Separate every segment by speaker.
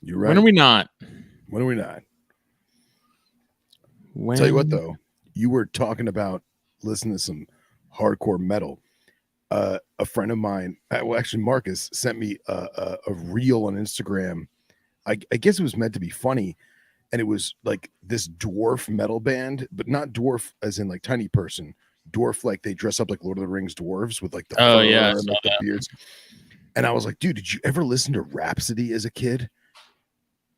Speaker 1: You're right.
Speaker 2: When are we not?
Speaker 1: When are we not?
Speaker 2: When?
Speaker 1: Tell you what, though, you were talking about listening to some hardcore metal. A friend of mine, well, actually, Marcus sent me a reel on Instagram. I guess it was meant to be funny, and it was like this dwarf metal band, but not dwarf as in like tiny person. Dwarf like they dress up like Lord of the Rings dwarves with like the
Speaker 2: Oh,
Speaker 1: fur
Speaker 2: yeah, I
Speaker 1: and
Speaker 2: saw
Speaker 1: like the
Speaker 2: that.
Speaker 1: beards. And I was like, dude, did you ever listen to Rhapsody as a kid?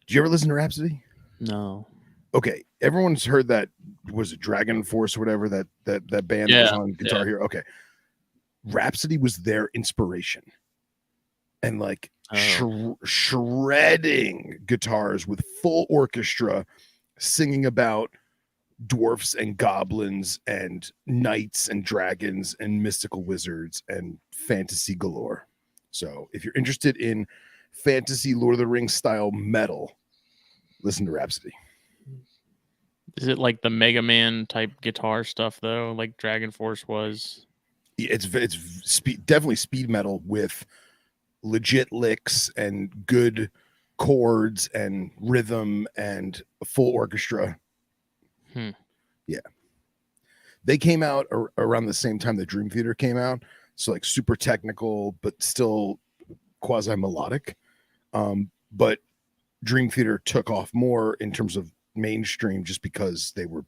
Speaker 1: Did you ever listen to Rhapsody?
Speaker 2: No.
Speaker 1: Okay, everyone's heard that. Was it Dragon Force or whatever that band that was
Speaker 2: Yeah,
Speaker 1: on Guitar Hero? Okay, Rhapsody was their inspiration, and like shredding guitars with full orchestra, singing about dwarfs and goblins and knights and dragons and mystical wizards and fantasy galore. So if you're interested in fantasy Lord of the Rings style metal, listen to Rhapsody.
Speaker 2: Is it like the Mega Man type guitar stuff though, like Dragon Force was?
Speaker 1: It's definitely speed metal with legit licks and good chords and rhythm and a full orchestra. Yeah. They came out around the same time the Dream Theater came out. So like super technical, but still quasi melodic. But Dream Theater took off more in terms of mainstream just because they were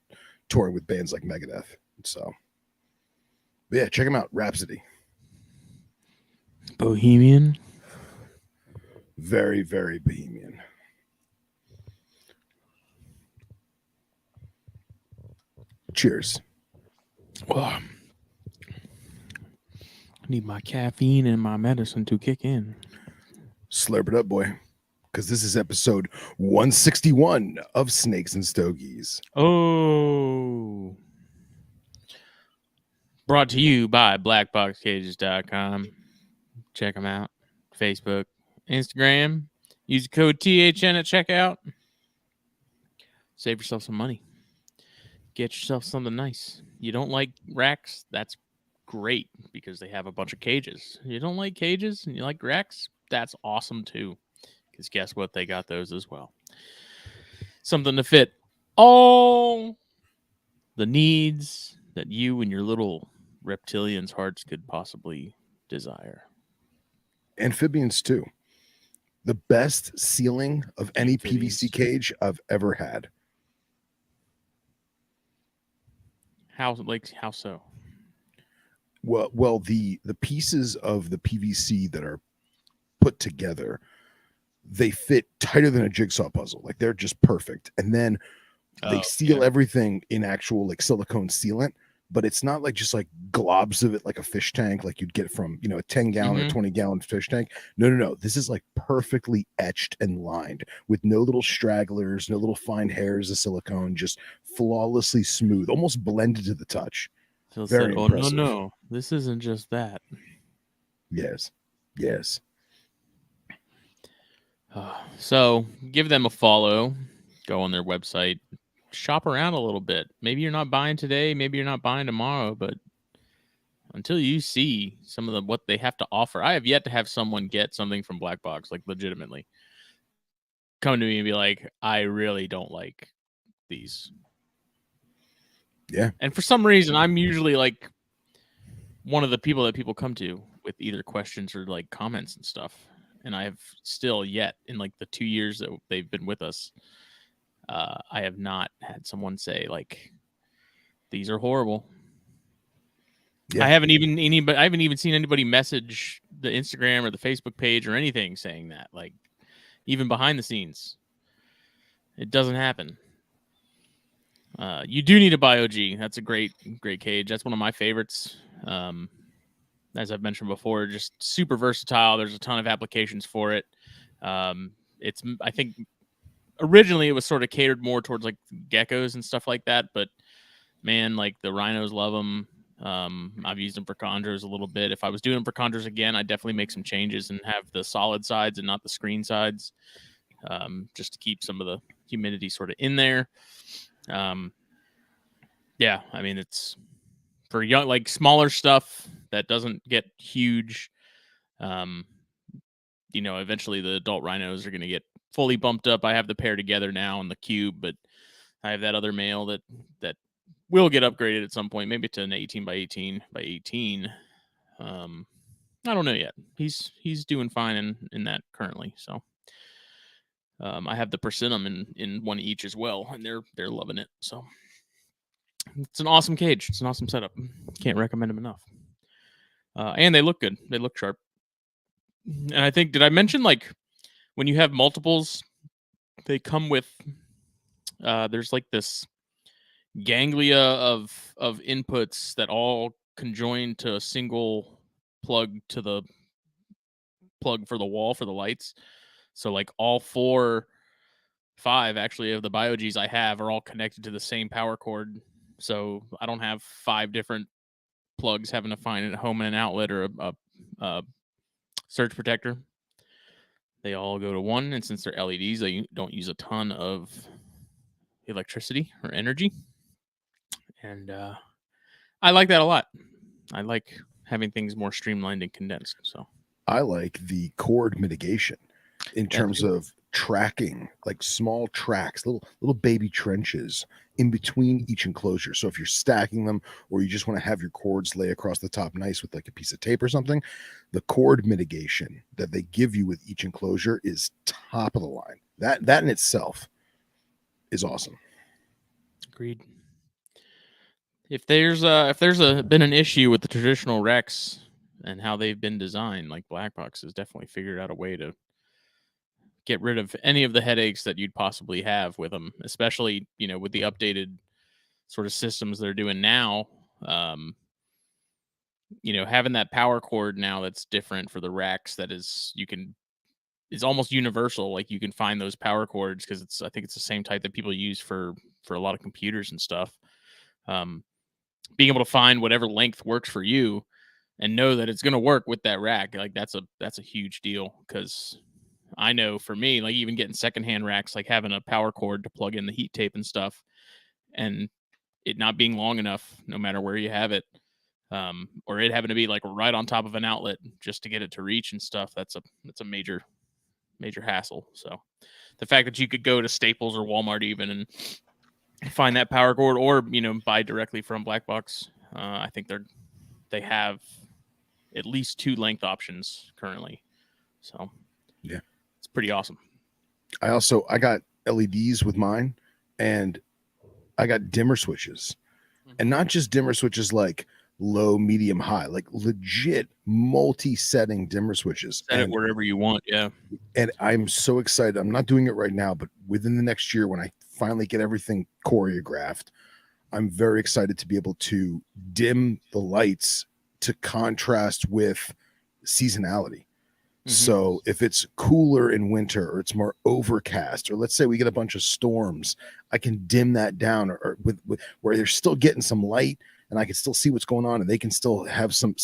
Speaker 1: touring with bands like Megadeth. So but yeah, check them out. Rhapsody.
Speaker 2: Bohemian.
Speaker 1: Very, very bohemian. Cheers.
Speaker 2: Well, I need my caffeine and my medicine to kick in.
Speaker 1: Slurp it up, boy. Because this is episode 161 of Snakes and Stogies.
Speaker 2: Oh. Brought to you by BlackBoxCages.com. Check them out. Facebook, Instagram. Use the code THN at checkout. Save yourself some money. Get yourself something nice. You don't like racks? That's great because they have a bunch of cages. You don't like cages and you like racks? That's awesome too. Because guess what? They got those as well. Something to fit all the needs that you and your little reptilians' hearts could possibly desire.
Speaker 1: Amphibians, too. The best sealing of any
Speaker 2: Amphibians,
Speaker 1: PVC cage I've ever had.
Speaker 2: How so?
Speaker 1: Well, the pieces of the PVC that are put together, they fit tighter than a jigsaw puzzle. Like they're just perfect. And then they seal everything in actual like silicone sealant, but it's not like just like globs of it like a fish tank like you'd get from, a 10-gallon or 20-gallon fish tank. No. This is like perfectly etched and lined with no little stragglers, no little fine hairs of silicone, just flawlessly smooth, almost blended to the touch.
Speaker 2: Phil
Speaker 1: Very
Speaker 2: said,
Speaker 1: impressive.
Speaker 2: No. This isn't just that.
Speaker 1: Yes.
Speaker 2: So give them a follow. Go on their website. Shop around a little bit. Maybe you're not buying today. Maybe you're not buying tomorrow. But until you see some of what they have to offer, I have yet to have someone get something from BlackBox, like legitimately come to me and be like, I really don't like these.
Speaker 1: Yeah.
Speaker 2: And for some reason, I'm usually like one of the people that people come to with either questions or like comments and stuff. And I have still yet in like the 2 years that they've been with us, I have not had someone say like, these are horrible. Yeah. I haven't even seen anybody message the Instagram or the Facebook page or anything saying that, like even behind the scenes. It doesn't happen. You do need a BioG. That's a great cage. That's one of my favorites. As I've mentioned before, just super versatile. There's a ton of applications for it. I think originally it was sort of catered more towards like geckos and stuff like that, but man, like the rhinos love them. I've used them for chondros a little bit. If I was doing them for chondros again, I'd definitely make some changes and have the solid sides and not the screen sides, just to keep some of the humidity sort of in there. Yeah, I mean, it's for young, like smaller stuff that doesn't get huge. Eventually the adult rhinos are going to get fully bumped up. I have the pair together now in the cube, but I have that other male that will get upgraded at some point, maybe to an 18 by 18 by 18. I don't know yet. He's doing fine in that currently. So I have the Persimmon in one each as well, and they're loving it. So it's an awesome cage. It's an awesome setup. Can't recommend them enough. And they look good. They look sharp. And I think, did I mention, like, when you have multiples, they come with there's like this ganglia of inputs that all conjoin to a single plug to the plug for the wall for the lights. So like all 5 actually of the BioGs I have are all connected to the same power cord. So I don't have 5 different plugs having to find a home and an outlet or a surge protector. They all go to one, and since they're LEDs, they don't use a ton of electricity or energy. And I like that a lot. I like having things more streamlined and condensed. So
Speaker 1: I like the cord mitigation in terms of tracking, like small tracks, little baby trenches in between each enclosure. So if you're stacking them, or you just want to have your cords lay across the top nice with like a piece of tape or something, the cord mitigation that they give you with each enclosure is top of the line. That in itself is awesome.
Speaker 2: Agreed. If there's been an issue with the traditional Rex and how they've been designed, like BlackBox has definitely figured out a way to get rid of any of the headaches that you'd possibly have with them, especially, with the updated sort of systems they're doing now. Having that power cord now that's different for the racks, that is almost universal. Like, you can find those power cords because I think it's the same type that people use for a lot of computers and stuff. Being able to find whatever length works for you and know that it's going to work with that rack, like that's a huge deal. Because I know for me, like, even getting secondhand racks, like having a power cord to plug in the heat tape and stuff, and it not being long enough, no matter where you have it, or it having to be like right on top of an outlet just to get it to reach and stuff, that's a major hassle. So the fact that you could go to Staples or Walmart even and find that power cord, or buy directly from BlackBox, I think they have at least 2 length options currently. So
Speaker 1: yeah,
Speaker 2: it's pretty awesome.
Speaker 1: I got LEDs with mine, and I got dimmer switches, and not just dimmer switches like low, medium, high, like legit multi-setting dimmer switches.
Speaker 2: Set it wherever you want. Yeah.
Speaker 1: And I'm so excited. I'm not doing it right now, but within the next year, when I finally get everything choreographed, I'm very excited to be able to dim the lights to contrast with seasonality. So if it's cooler in winter, or it's more overcast, or let's say we get a bunch of storms, I can dim that down, or with where they're still getting some light and I can still see what's going on, and they can still have some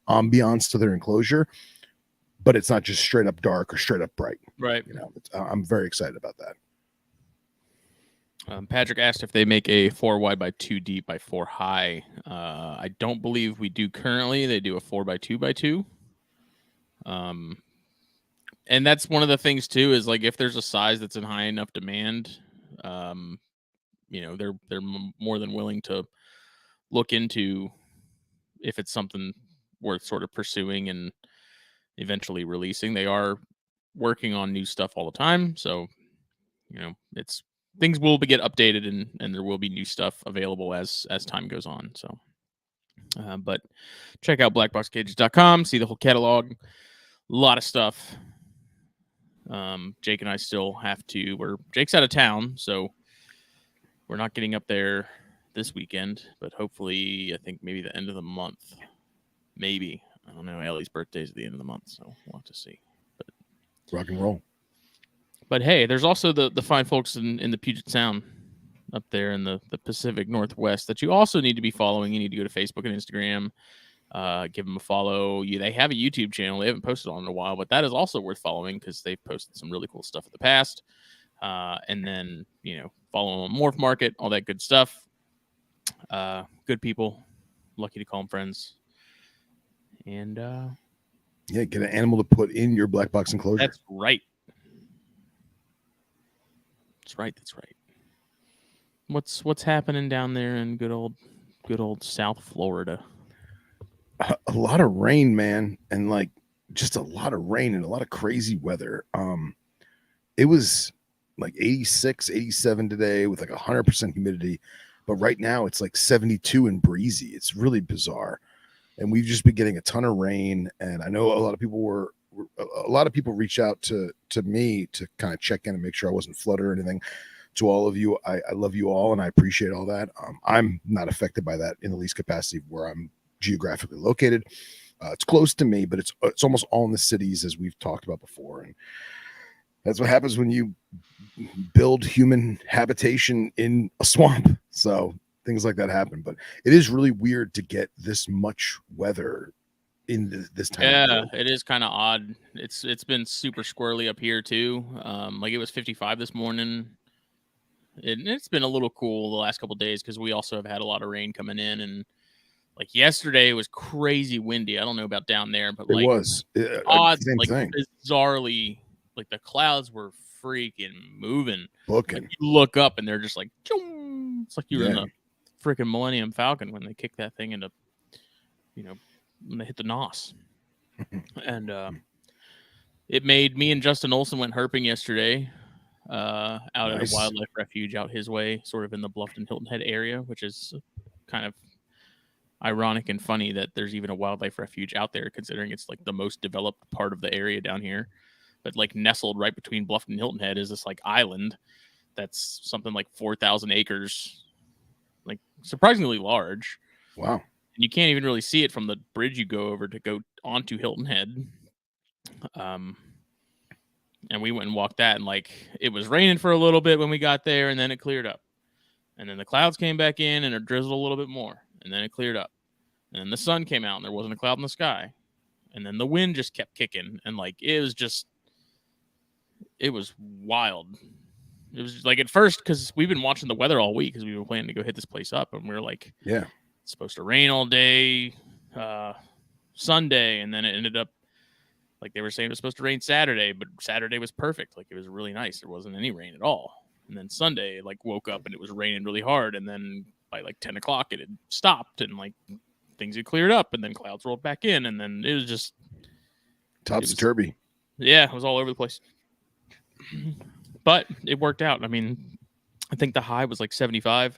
Speaker 1: ambiance to their enclosure, but it's not just straight up dark or straight up bright.
Speaker 2: Right.
Speaker 1: I'm very excited about that.
Speaker 2: Patrick asked if they make a 4 wide by 2 deep by 4 high. I don't believe we do currently. They do a 4 by 2 by 2. And that's one of the things too, is like, if there's a size that's in high enough demand, they're more than willing to look into if it's something worth sort of pursuing and eventually releasing. They are working on new stuff all the time, so it's things will get updated, and there will be new stuff available as time goes on. So but check out blackboxcages.com, see the whole catalog. A lot of stuff. Jake and I still have to. Jake's out of town, so we're not getting up there this weekend. But hopefully, I think maybe the end of the month. Maybe, I don't know. Ellie's birthday's at the end of the month, so we'll have to see. But
Speaker 1: rock and roll.
Speaker 2: But hey, there's also the fine folks in the Puget Sound up there in the Pacific Northwest that you also need to be following. You need to go to Facebook and Instagram. Give them a follow. They have a YouTube channel. They haven't posted on in a while, but that is also worth following because they've posted some really cool stuff in the past. And then, follow them on Morph Market, all that good stuff. Good people. Lucky to call them friends. And
Speaker 1: get an animal to put in your black box enclosure.
Speaker 2: That's right. That's right. That's right. What's happening down there in good old South Florida?
Speaker 1: A lot of rain, man, and like just a lot of rain and a lot of crazy weather. It was like 86, 87 today with like 100% humidity, but right now it's like 72 and breezy. It's really bizarre, and we've just been getting a ton of rain. And I know a lot of people reached out to me to kind of check in and make sure I wasn't flooded or anything. To all of you, I love you all and I appreciate all that. I'm not affected by that in the least capacity where I'm geographically located. It's close to me, but it's almost all in the cities, as we've talked about before. And that's what happens when you build human habitation in a swamp. So things like that happen. But it is really weird to get this much weather in this time.
Speaker 2: Yeah, it is kind of odd. It's been super squirrely up here too. Like it was 55 this morning. It's been a little cool the last couple of days because we also have had a lot of rain coming in, and like yesterday was crazy windy. I don't know about down there, but
Speaker 1: It
Speaker 2: like
Speaker 1: was
Speaker 2: odd,
Speaker 1: same
Speaker 2: like
Speaker 1: thing.
Speaker 2: bizarrely, like the clouds were freaking moving.
Speaker 1: Booking.
Speaker 2: Like you look up and they're just like, choom. It's like you were in
Speaker 1: Yeah.
Speaker 2: a freaking Millennium Falcon when they kick that thing into, when they hit the nos. And it made me and Justin Olson went herping yesterday. Out at a wildlife refuge out his way, sort of in the Bluffton Hilton Head area, which is kind of ironic and funny that there's even a wildlife refuge out there, considering it's like the most developed part of the area down here. But like nestled right between Bluffton and Hilton Head is this like island that's something like 4,000 acres, like surprisingly large.
Speaker 1: Wow.
Speaker 2: And you can't even really see it from the bridge you go over to go onto Hilton Head. And we went and walked that, and like it was raining for a little bit when we got there, and then it cleared up. And then the clouds came back in and it drizzled a little bit more, and then it cleared up. And then the sun came out and there wasn't a cloud in the sky. And then the wind just kept kicking, and like it was wild. It was like at first, because we've been watching the weather all week because we were planning to go hit this place up, and we were like,
Speaker 1: yeah,
Speaker 2: it's supposed to rain all day Sunday, and then it ended up like they were saying it was supposed to rain Saturday, but Saturday was perfect. Like it was really nice. There wasn't any rain at all. And then Sunday, like woke up and it was raining really hard. And then by like 10 o'clock, it had stopped and like things had cleared up, and then clouds rolled back in. And then it was just
Speaker 1: topsy-turvy.
Speaker 2: Yeah, it was all over the place. But it worked out. I mean, I think the high was like 75.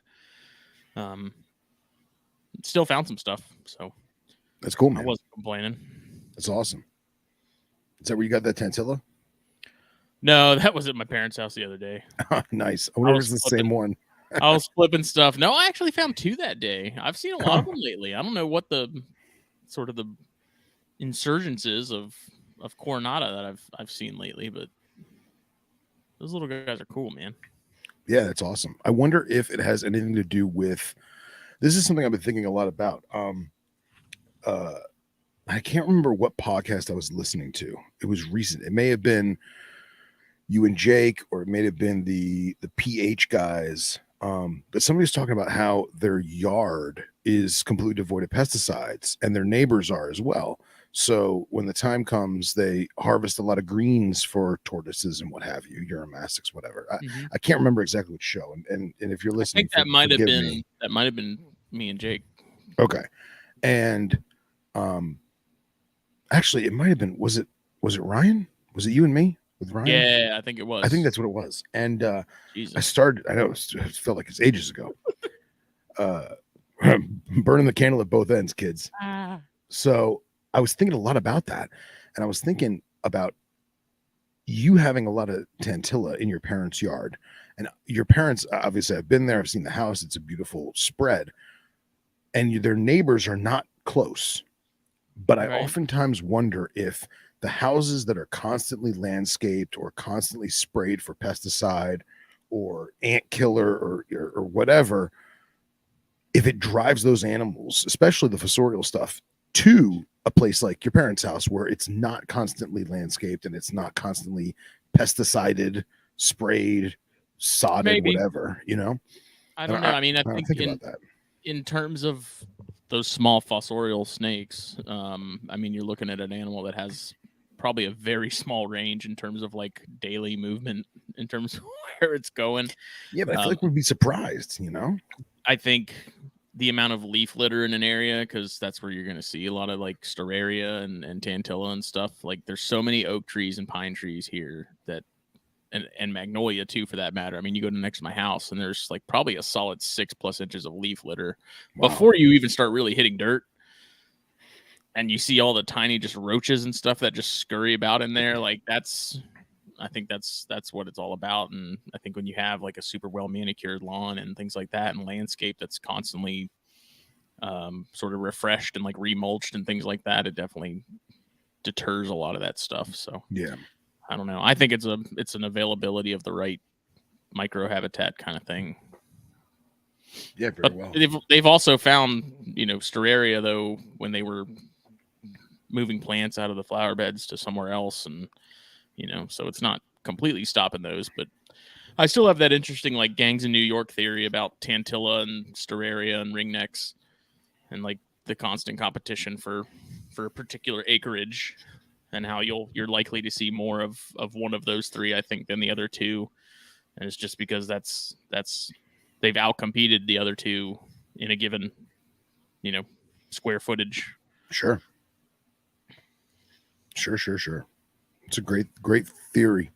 Speaker 2: Still found some stuff. So
Speaker 1: that's cool, man.
Speaker 2: I wasn't complaining.
Speaker 1: That's awesome. Is that where you got that tantilla?
Speaker 2: No, that was at my parents' house the other day.
Speaker 1: Nice. I wonder if it's the same one.
Speaker 2: I was flipping stuff. No, I actually found two that day. I've seen a lot of them lately. I don't know what the sort of the insurgence is of Coronata that I've seen lately, but those little guys are cool, man.
Speaker 1: Yeah, that's awesome. I wonder if it has anything to do with. This is something I've been thinking a lot about. I can't remember what podcast I was listening to. It was recent. It may have been you and Jake, or it may have been the pH guys. But somebody was talking about how their yard is completely devoid of pesticides, and their neighbors are as well. So when the time comes, they harvest a lot of greens for tortoises and what have you, uromastyx, whatever. I can't remember exactly which show. And if you're listening,
Speaker 2: I think that might have been me and Jake.
Speaker 1: Okay. And actually it might have been, was it Ryan? Was it you and me with Ryan?
Speaker 2: Yeah, I think it was.
Speaker 1: I think that's what it was. And I know it felt like it's ages ago. Burning the candle at both ends, kids. So I was thinking a lot about that, and I was thinking about you having a lot of tantilla in your parents' yard. And your parents, obviously, I've been there, I've seen the house, it's a beautiful spread, and their neighbors are not close. But I oftentimes wonder if the houses that are constantly landscaped or constantly sprayed for pesticide or ant killer or whatever, if it drives those animals, especially the fossorial stuff, to a place like your parents' house where it's not constantly landscaped and it's not constantly pesticided, sprayed, sodded, whatever,
Speaker 2: I don't know. I mean, I think about that. In terms of those small fossorial snakes, I mean, you're looking at an animal that has probably a very small range in terms of like daily movement, in terms of where it's going.
Speaker 1: Yeah, but I feel like we'd be surprised,
Speaker 2: I think the amount of leaf litter in an area, because that's where you're going to see a lot of like Storaria and Tantilla and stuff. Like there's so many oak trees and pine trees here that, and magnolia too, for that matter. I mean, you go to next to my house and there's like probably a solid 6+ inches of leaf litter before you even start really hitting dirt. And you see all the tiny just roaches and stuff that just scurry about in there. Like I think that's what it's all about. And I think when you have like a super well manicured lawn and things like that, and landscape that's constantly sort of refreshed and like remulched and things like that, it definitely deters a lot of that stuff. So
Speaker 1: yeah,
Speaker 2: I don't know. I think it's an availability of the right microhabitat kind of thing.
Speaker 1: Yeah, very well.
Speaker 2: They've also found, Storaria though, when they were moving plants out of the flower beds to somewhere else, and so it's not completely stopping those, but I still have that interesting like gangs in New York theory about Tantilla and Storaria and ringnecks, and like the constant competition for a particular acreage, and how you're likely to see more of one of those three, I think, than the other two. And it's just because that's they've outcompeted the other two in a given square footage.
Speaker 1: Sure. It's a great theory.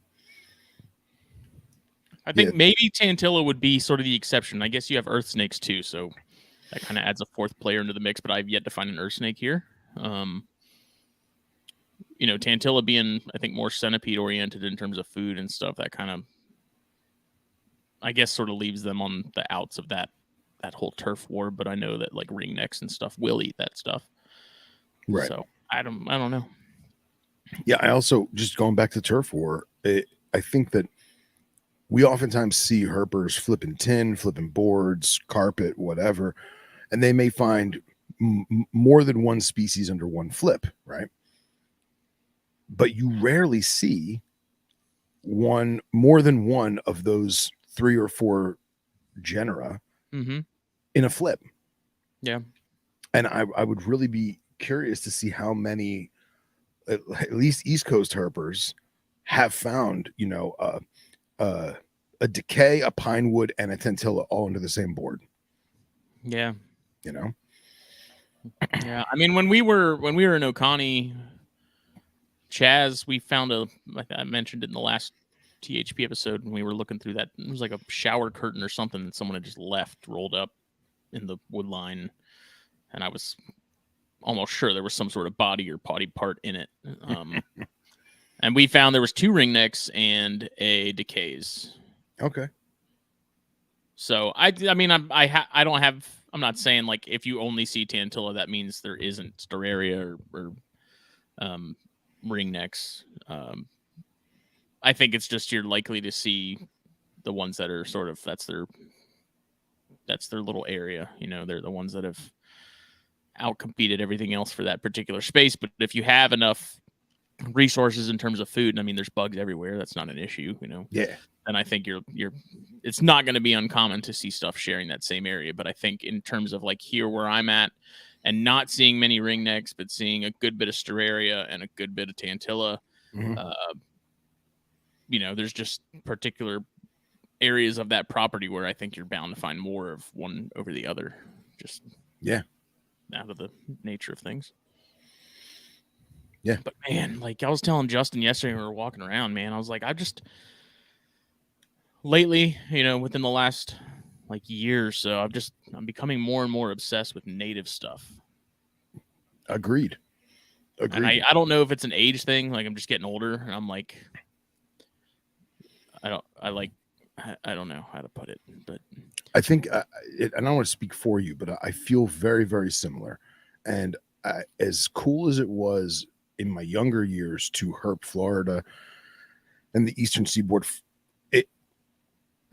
Speaker 2: I think maybe Tantilla would be sort of the exception. I guess you have earth snakes too, so that kind of adds a fourth player into the mix, but I've yet to find an earth snake here. Tantilla being, I think, more centipede oriented in terms of food and stuff, that kind of, I guess, sort of leaves them on the outs of that whole turf war. But I know that like ringnecks and stuff will eat that stuff.
Speaker 1: Right.
Speaker 2: So I don't know.
Speaker 1: Yeah, I also, just going back to turf war, I think that we oftentimes see herpers flipping tin, flipping boards, carpet, whatever, and they may find more than one species under one flip, right? But you rarely see more than one of those 3 or 4 genera in a flip.
Speaker 2: Yeah.
Speaker 1: And I would really be curious to see how many, at least East Coast herpers, have found, a decay, a pine wood, and a tantilla all under the same board.
Speaker 2: Yeah. Yeah. I mean, when we were in Oconee, Chaz, we found like I mentioned it in the last THP episode, when we were looking through that, it was like a shower curtain or something that someone had just left rolled up in the wood line, and I was almost sure there was some sort of body or potty part in it. And we found there was 2 ringnecks and a decays.
Speaker 1: Okay.
Speaker 2: So I mean, I'm not saying like if you only see Tantilla that means there isn't Storaria or ringnecks. I think it's just you're likely to see the ones that are sort of that's their little area. They're the ones that have outcompeted everything else for that particular space. But if you have enough resources in terms of food, and I mean there's bugs everywhere, that's not an issue.
Speaker 1: Yeah.
Speaker 2: And I think it's not going to be uncommon to see stuff sharing that same area. But I think in terms of like here where I'm at, and not seeing many ringnecks, but seeing a good bit of Storaria and a good bit of Tantilla, there's just particular areas of that property where I think you're bound to find more of one over the other. Just out of the nature of things.
Speaker 1: Yeah.
Speaker 2: But man, like I was telling Justin yesterday when we were walking around, man, I was like, lately, within the last like year or so, I'm becoming more and more obsessed with native stuff.
Speaker 1: Agreed.
Speaker 2: And I don't know if it's an age thing. Like I'm just getting older, and I'm like, I don't know how to put it, but
Speaker 1: I think, and I don't want to speak for you, but I feel very, very similar. And as cool as it was in my younger years to herp Florida and the Eastern Seaboard,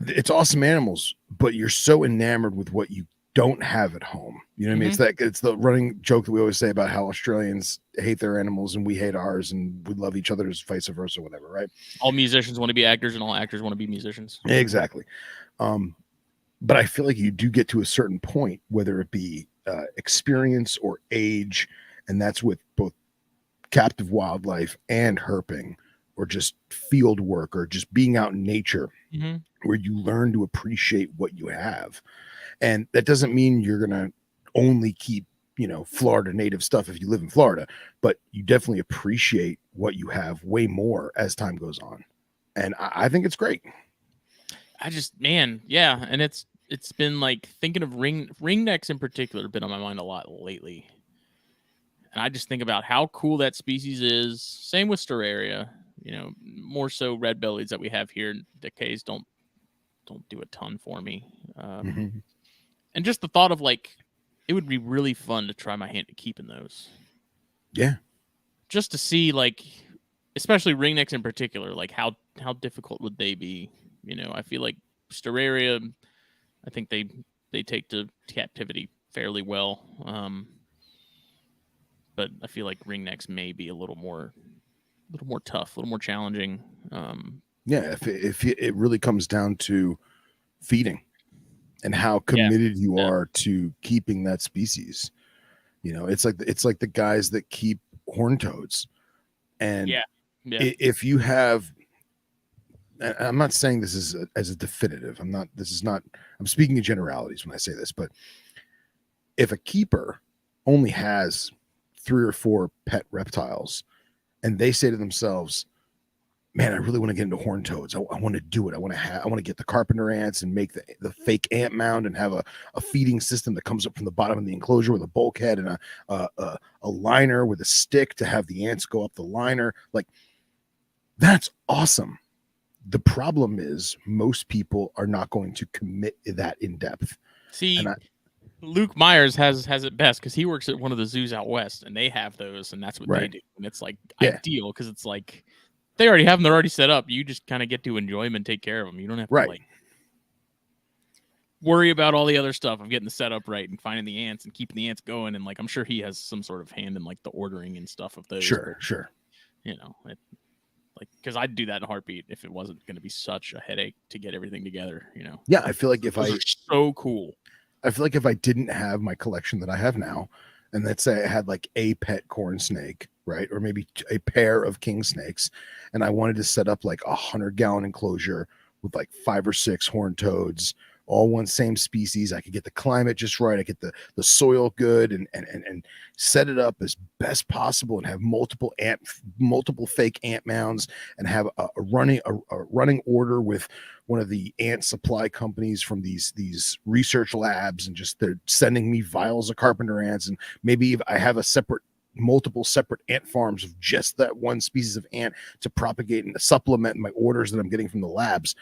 Speaker 1: it's awesome animals, but you're so enamored with what you don't have at home. You know what I mean? It's the running joke that we always say about how Australians hate their animals and we hate ours, and we love each other as vice versa, whatever, right?
Speaker 2: All musicians want to be actors and all actors want to be musicians.
Speaker 1: Exactly. But I feel like you do get to a certain point, whether it be experience or age, and that's with both captive wildlife and herping, or just field work, or just being out in nature,
Speaker 2: Mm-hmm.
Speaker 1: where you learn to appreciate what you have. And that doesn't mean you're going to only keep, Florida native stuff if you live in Florida, but you definitely appreciate what you have way more as time goes on. And I think it's great.
Speaker 2: Man, yeah, and it's been like thinking of ringnecks in particular been on my mind a lot lately. And I just think about how cool that species is. Same with Storaria, more so red bellies that we have here. Decays don't do a ton for me.
Speaker 1: Mm-hmm.
Speaker 2: And just the thought of like, it would be really fun to try my hand at keeping those.
Speaker 1: Yeah.
Speaker 2: Just to see, like, especially ringnecks in particular, like how difficult would they be? I feel like Storaria, I think they take to captivity fairly well. But I feel like ringnecks may be a little more tough, a little more challenging.
Speaker 1: Yeah. If it really comes down to feeding and how
Speaker 2: Yeah,
Speaker 1: committed you
Speaker 2: yeah,
Speaker 1: are to keeping that species. It's like the guys that keep horn toads. And
Speaker 2: yeah, yeah.
Speaker 1: if you have, I'm not saying this is as a definitive. I'm speaking in generalities when I say this, but if a keeper only has 3 or 4 pet reptiles and they say to themselves, man, I really want to get into horn toads. I want to do it. I want to get the carpenter ants and make the fake ant mound and have a feeding system that comes up from the bottom of the enclosure with a bulkhead and a liner with a stick to have the ants go up the liner. Like, that's awesome. The problem is most people are not going to commit that in depth.
Speaker 2: See,
Speaker 1: And
Speaker 2: Luke Myers has it best because he works at one of the zoos out west, and they have those, and that's what they
Speaker 1: right.
Speaker 2: do, and it's like
Speaker 1: Yeah.
Speaker 2: ideal because it's like they already have them; they're already set up. You just kind of get to enjoy them and take care of them. You don't have to
Speaker 1: Right.
Speaker 2: like worry about all the other stuff of getting the setup right and finding the ants and keeping the ants going. And like I'm sure he has some sort of hand in like the ordering and stuff of those.
Speaker 1: Sure.
Speaker 2: But
Speaker 1: Sure.
Speaker 2: like because I'd do that in a heartbeat if it wasn't going to be such a headache to get everything together.
Speaker 1: Yeah. I feel like
Speaker 2: Those are so cool.
Speaker 1: I feel like if I didn't have my collection that I have now, and let's say I had like a pet corn snake, right, or maybe a pair of king snakes, and I wanted to set up like 100-gallon enclosure with like 5 or 6 horned toads, all one same species, I could get the climate just right, I get the soil good, and set it up as best possible, and have multiple fake ant mounds, and have a running order with one of the ant supply companies from these research labs, and just they're sending me vials of carpenter ants, and maybe if I have multiple separate ant farms of just that one species of ant to propagate and to supplement my orders that I'm getting from the labs.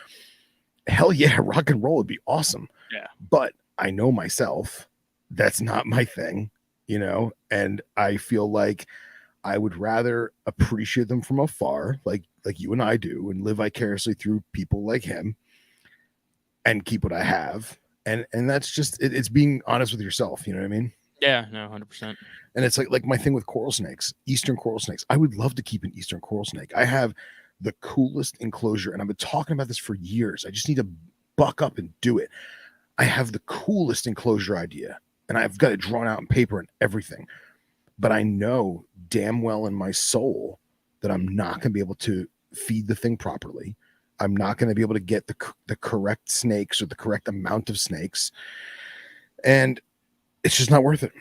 Speaker 1: Hell yeah, rock and roll would be awesome.
Speaker 2: Yeah.
Speaker 1: But I know myself, that's not my thing, and I feel like I would rather appreciate them from afar, like you and I do, and live vicariously through people like him, and keep what I have. And that's just it's being honest with yourself, you know what I mean?
Speaker 2: Yeah, no, 100%.
Speaker 1: And it's like my thing with coral snakes, eastern coral snakes. I would love to keep an eastern coral snake. I have the coolest enclosure, and I've been talking about this for years. I just need to buck up and do it. I have the coolest enclosure idea, and I've got it drawn out in paper and everything. But I know damn well in my soul that I'm not going to be able to feed the thing properly. I'm not going to be able to get the correct snakes or the correct amount of snakes. And it's just not worth it.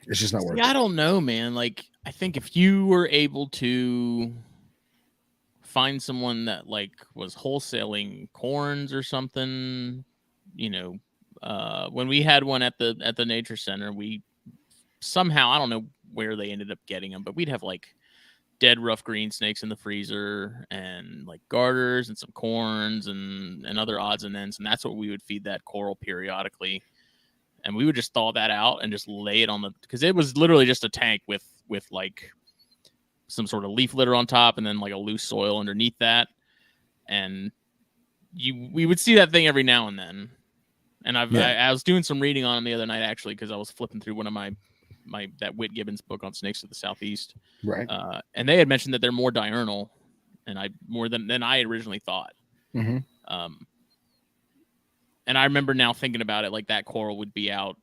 Speaker 1: It's just not worth it.
Speaker 2: I don't know, man. Like, I think if you were able to find someone that like was wholesaling corns or something, when we had one at the nature center, we somehow, I don't know where they ended up getting them, but we'd have like dead rough green snakes in the freezer and like garters and some corns and other odds and ends, and that's what we would feed that coral periodically. And we would just thaw that out and just lay it on because it was literally just a tank with like some sort of leaf litter on top and then like a loose soil underneath that. And we would see that thing every now and then. And I was doing some reading on them the other night, actually, because I was flipping through one of my that Whit Gibbons book on snakes of the Southeast.
Speaker 1: Right.
Speaker 2: And they had mentioned that they're more diurnal, and more than I originally thought.
Speaker 1: Mm-hmm.
Speaker 2: And I remember now thinking about it, like that coral would be out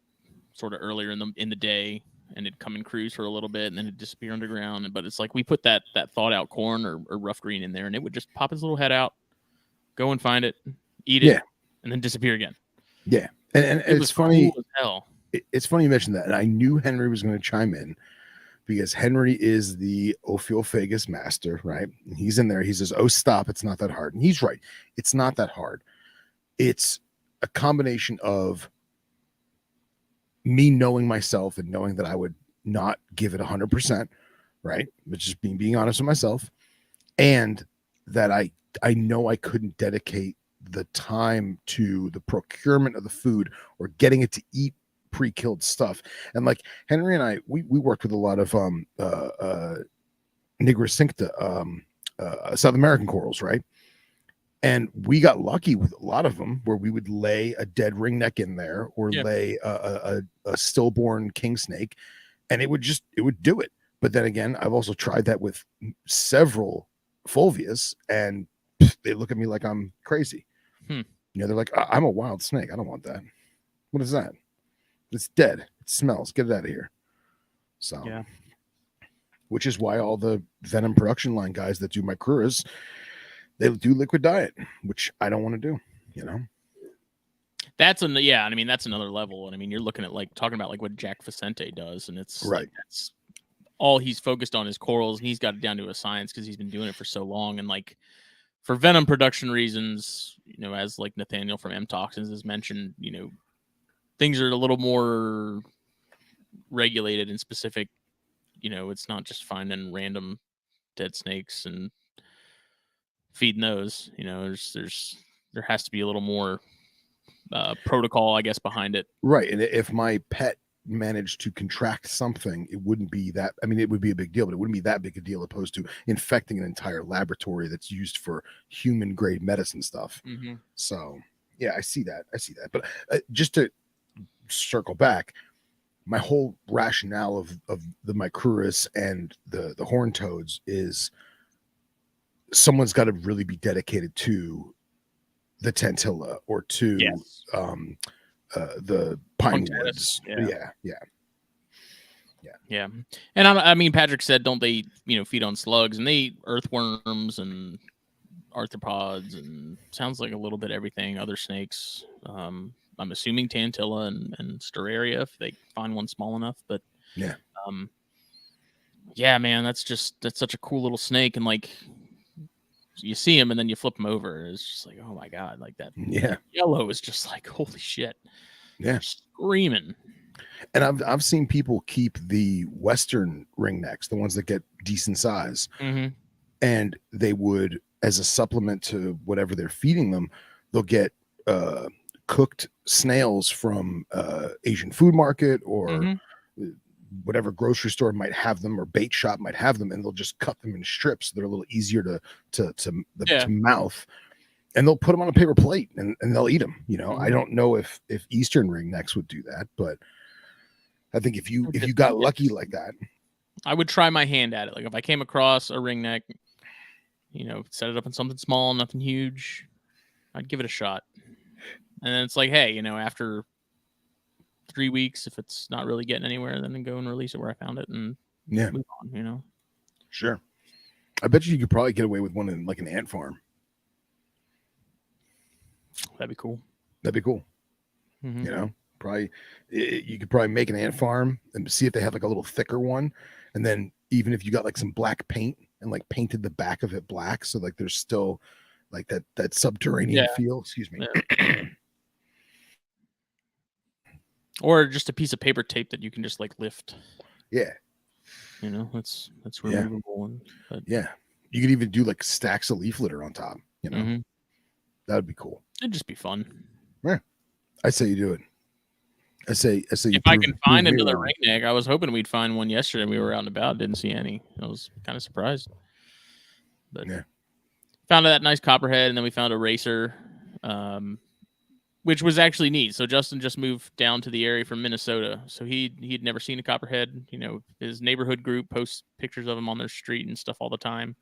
Speaker 2: sort of earlier in the day, and it'd come and cruise for a little bit, and then it'd disappear underground. But it's like we put that thawed out corn or rough green in there, and it would just pop its little head out, go and find it, eat it,
Speaker 1: Yeah.
Speaker 2: and then disappear again.
Speaker 1: Yeah. And
Speaker 2: It
Speaker 1: it's
Speaker 2: was
Speaker 1: funny.
Speaker 2: cool as hell.
Speaker 1: It's funny you mentioned that. And I knew Henry was going to chime in because Henry is the Ophiophagus master, right? And he's in there. He says, "Oh, stop. It's not that hard." And he's right. It's not that hard. It's a combination of me knowing myself and knowing that I would not give it 100%, right? But just being honest with myself, and that I know I couldn't dedicate the time to the procurement of the food or getting it to eat pre-killed stuff. And like Henry and I, we worked with a lot of Nigricincta, South American corals, right? And we got lucky with a lot of them where we would lay a dead ringneck in there or lay a stillborn king snake, and it would do it. But then again, I've also tried that with several fulvius, and they look at me like I'm crazy. You know, they're like, "I'm a wild snake. I don't want that. What is that? It's dead. It smells. Get it out of here." So,
Speaker 2: Yeah.
Speaker 1: Which is why all the venom production line guys that do my cruise, they do liquid diet, which I don't want to do, you know?
Speaker 2: That's I mean, that's another level. And I mean, you're looking at like talking about like what Jack Vicente does, and it's
Speaker 1: right.
Speaker 2: Like, that's all he's focused on is corals, and he's got it down to a science because he's been doing it for so long. And like for venom production reasons, you know, as like Nathaniel from M Toxins has mentioned, you know, things are a little more regulated and specific. You know, it's not just finding random dead snakes and feeding those. You know, there has to be a little more protocol, I guess, behind it.
Speaker 1: Right. And if my pet managed to contract something, it wouldn't be that. I mean, it would be a big deal, but it wouldn't be that big a deal opposed to infecting an entire laboratory that's used for human grade medicine stuff.
Speaker 2: Mm-hmm.
Speaker 1: So, yeah, I see that. But just to circle back, my whole rationale of the Micrurus and the horned toads is someone's got to really be dedicated to the Tantilla or to the pine woods. Yeah.
Speaker 2: And I mean, Patrick said, don't they, you know, feed on slugs, and they eat earthworms and arthropods and sounds like a little bit everything, other snakes. I'm assuming Tantilla and Steraria if they find one small enough. But yeah, man, that's such a cool little snake. And like you see him and then you flip him over. It's just like, oh my God, like that.
Speaker 1: Yeah.
Speaker 2: Yellow is just like, holy shit.
Speaker 1: Yeah.
Speaker 2: Screaming.
Speaker 1: And I've seen people keep the Western ringnecks, the ones that get decent size, and they would, as a supplement to whatever they're feeding them, they'll get cooked snails from Asian food market or whatever grocery store might have them, or bait shop might have them, and they'll just cut them in strips. They're a little easier to mouth, and they'll put them on a paper plate and they'll eat them. You know, I don't know if Eastern ringnecks would do that, but I think if you got lucky like that,
Speaker 2: I would try my hand at it. Like if I came across a ringneck, you know, set it up in something small, nothing huge, I'd give it a shot. And then it's like, hey, you know, after 3 weeks, if it's not really getting anywhere, then go and release it where I found it and move on, you know?
Speaker 1: Sure. I bet you could probably get away with one in like an ant farm.
Speaker 2: That'd be cool.
Speaker 1: You know, probably you could probably make an ant farm and see if they have like a little thicker one. And then even if you got like some black paint and like painted the back of it black, so like there's still like that subterranean feel. Excuse me.
Speaker 2: Yeah. Or just a piece of paper tape that you can just like lift.
Speaker 1: Yeah.
Speaker 2: You know, that's removable. But
Speaker 1: you could even do like stacks of leaf litter on top, you know. That would be cool.
Speaker 2: It'd just be fun.
Speaker 1: Yeah. I say you do it. I say
Speaker 2: if I can find another ringneck. I was hoping we'd find one yesterday. We were out and about, didn't see any. I was kind of surprised. But found that nice copperhead, and then we found a racer, which was actually neat. So Justin just moved down to the area from Minnesota, so he'd never seen a copperhead. You know, his neighborhood group posts pictures of them on their street and stuff all the time,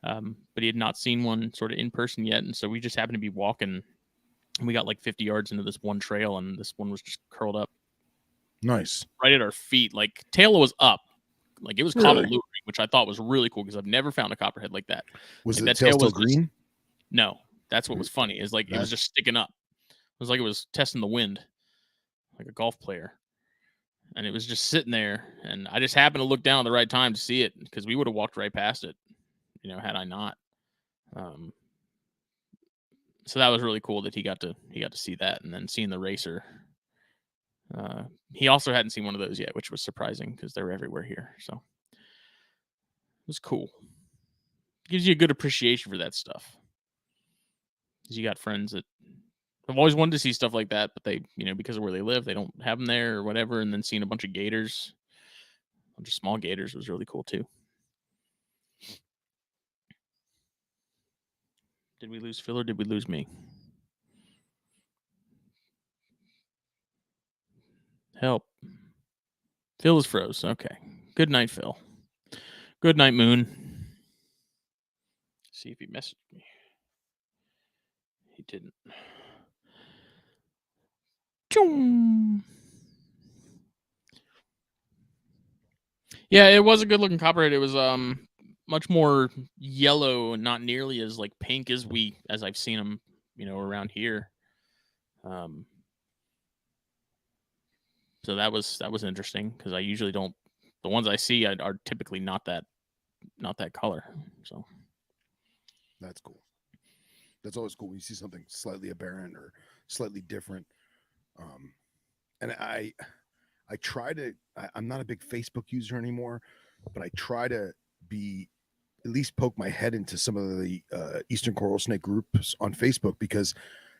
Speaker 2: but he had not seen one sort of in person yet. And so we just happened to be walking, and we got like 50 yards into this one trail, and this one was just curled up
Speaker 1: Nice.
Speaker 2: right at our feet. Like tail was up, like it was caught
Speaker 1: Really?
Speaker 2: alluring, which I thought was really cool because I've never found a copperhead like that.
Speaker 1: Was
Speaker 2: Like
Speaker 1: the
Speaker 2: that
Speaker 1: tail
Speaker 2: tail
Speaker 1: still
Speaker 2: was just
Speaker 1: green?
Speaker 2: no. That's what was funny is like it was
Speaker 1: That
Speaker 2: just sticking up. It was like it was testing the wind, like a golf player, and it was just sitting there. And I just happened to look down at the right time to see it because we would have walked right past it, had I not. So that was really cool that he got to see that, and then seeing the racer. He also hadn't seen one of those yet, which was surprising because they're everywhere here. So it was cool. Gives you a good appreciation for that stuff. Because you got friends that have always wanted to see stuff like that, but they, because of where they live, they don't have them there or whatever. And then seeing a bunch of gators, a bunch of small gators was really cool too. Did we lose Phil or did we lose me? Help. Phil is froze. Okay. Good night, Phil. Good night, Moon. See if he messaged me. He didn't. Yeah, it was a good looking copperhead. It was much more yellow and not nearly as like pink as I've seen them, around here. So that was interesting because I usually don't. The ones I see are typically not that color. So
Speaker 1: that's cool. That's always cool when you see something slightly aberrant or slightly different. And I try to. I'm not a big Facebook user anymore, but I try to be at least poke my head into some of the Eastern coral snake groups on Facebook because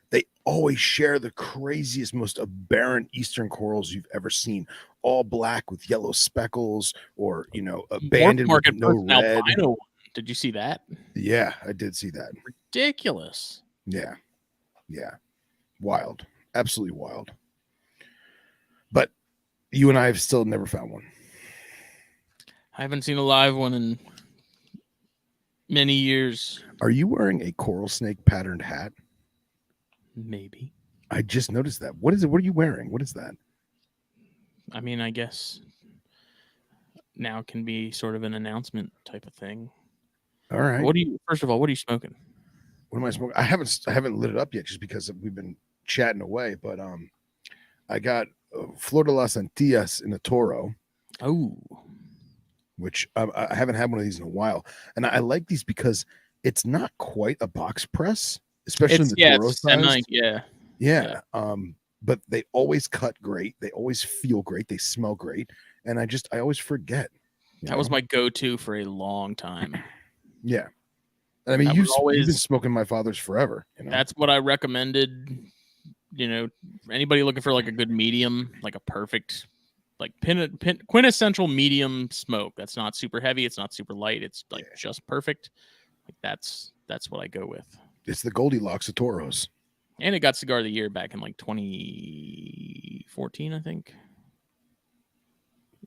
Speaker 1: they always share the craziest, most aberrant Eastern corals you've ever seen, all black with yellow speckles, or banded with no red.
Speaker 2: Albino one. Did you see that?
Speaker 1: Yeah, I did see that.
Speaker 2: Ridiculous.
Speaker 1: Yeah, wild, absolutely wild. But you and I have still never found one.
Speaker 2: I haven't seen a live one in many years.
Speaker 1: Are you wearing a coral snake patterned hat?
Speaker 2: Maybe.
Speaker 1: I just noticed that. What is it? What are you wearing? What is that?
Speaker 2: I mean, I guess now can be sort of an announcement type of thing.
Speaker 1: All right.
Speaker 2: First of all, what are you smoking?
Speaker 1: What am I smoking? I haven't lit it up yet just because we've been chatting away, but I got Flor de las Antillas in a Toro.
Speaker 2: Oh.
Speaker 1: Which I haven't had one of these in a while. And I like these because it's not quite a box press, especially in the Toro size. Yeah. But they always cut great. They always feel great. They smell great. And I always forget.
Speaker 2: That was my go-to for a long time.
Speaker 1: Yeah. I mean, you've been smoking my father's forever.
Speaker 2: That's what I recommended. Anybody looking for like a good medium, like a perfect, like quintessential medium smoke. That's not super heavy. It's not super light. It's like just perfect. Like that's what I go with.
Speaker 1: It's the Goldilocks of Toros.
Speaker 2: And it got Cigar of the Year back in like 2014, I think.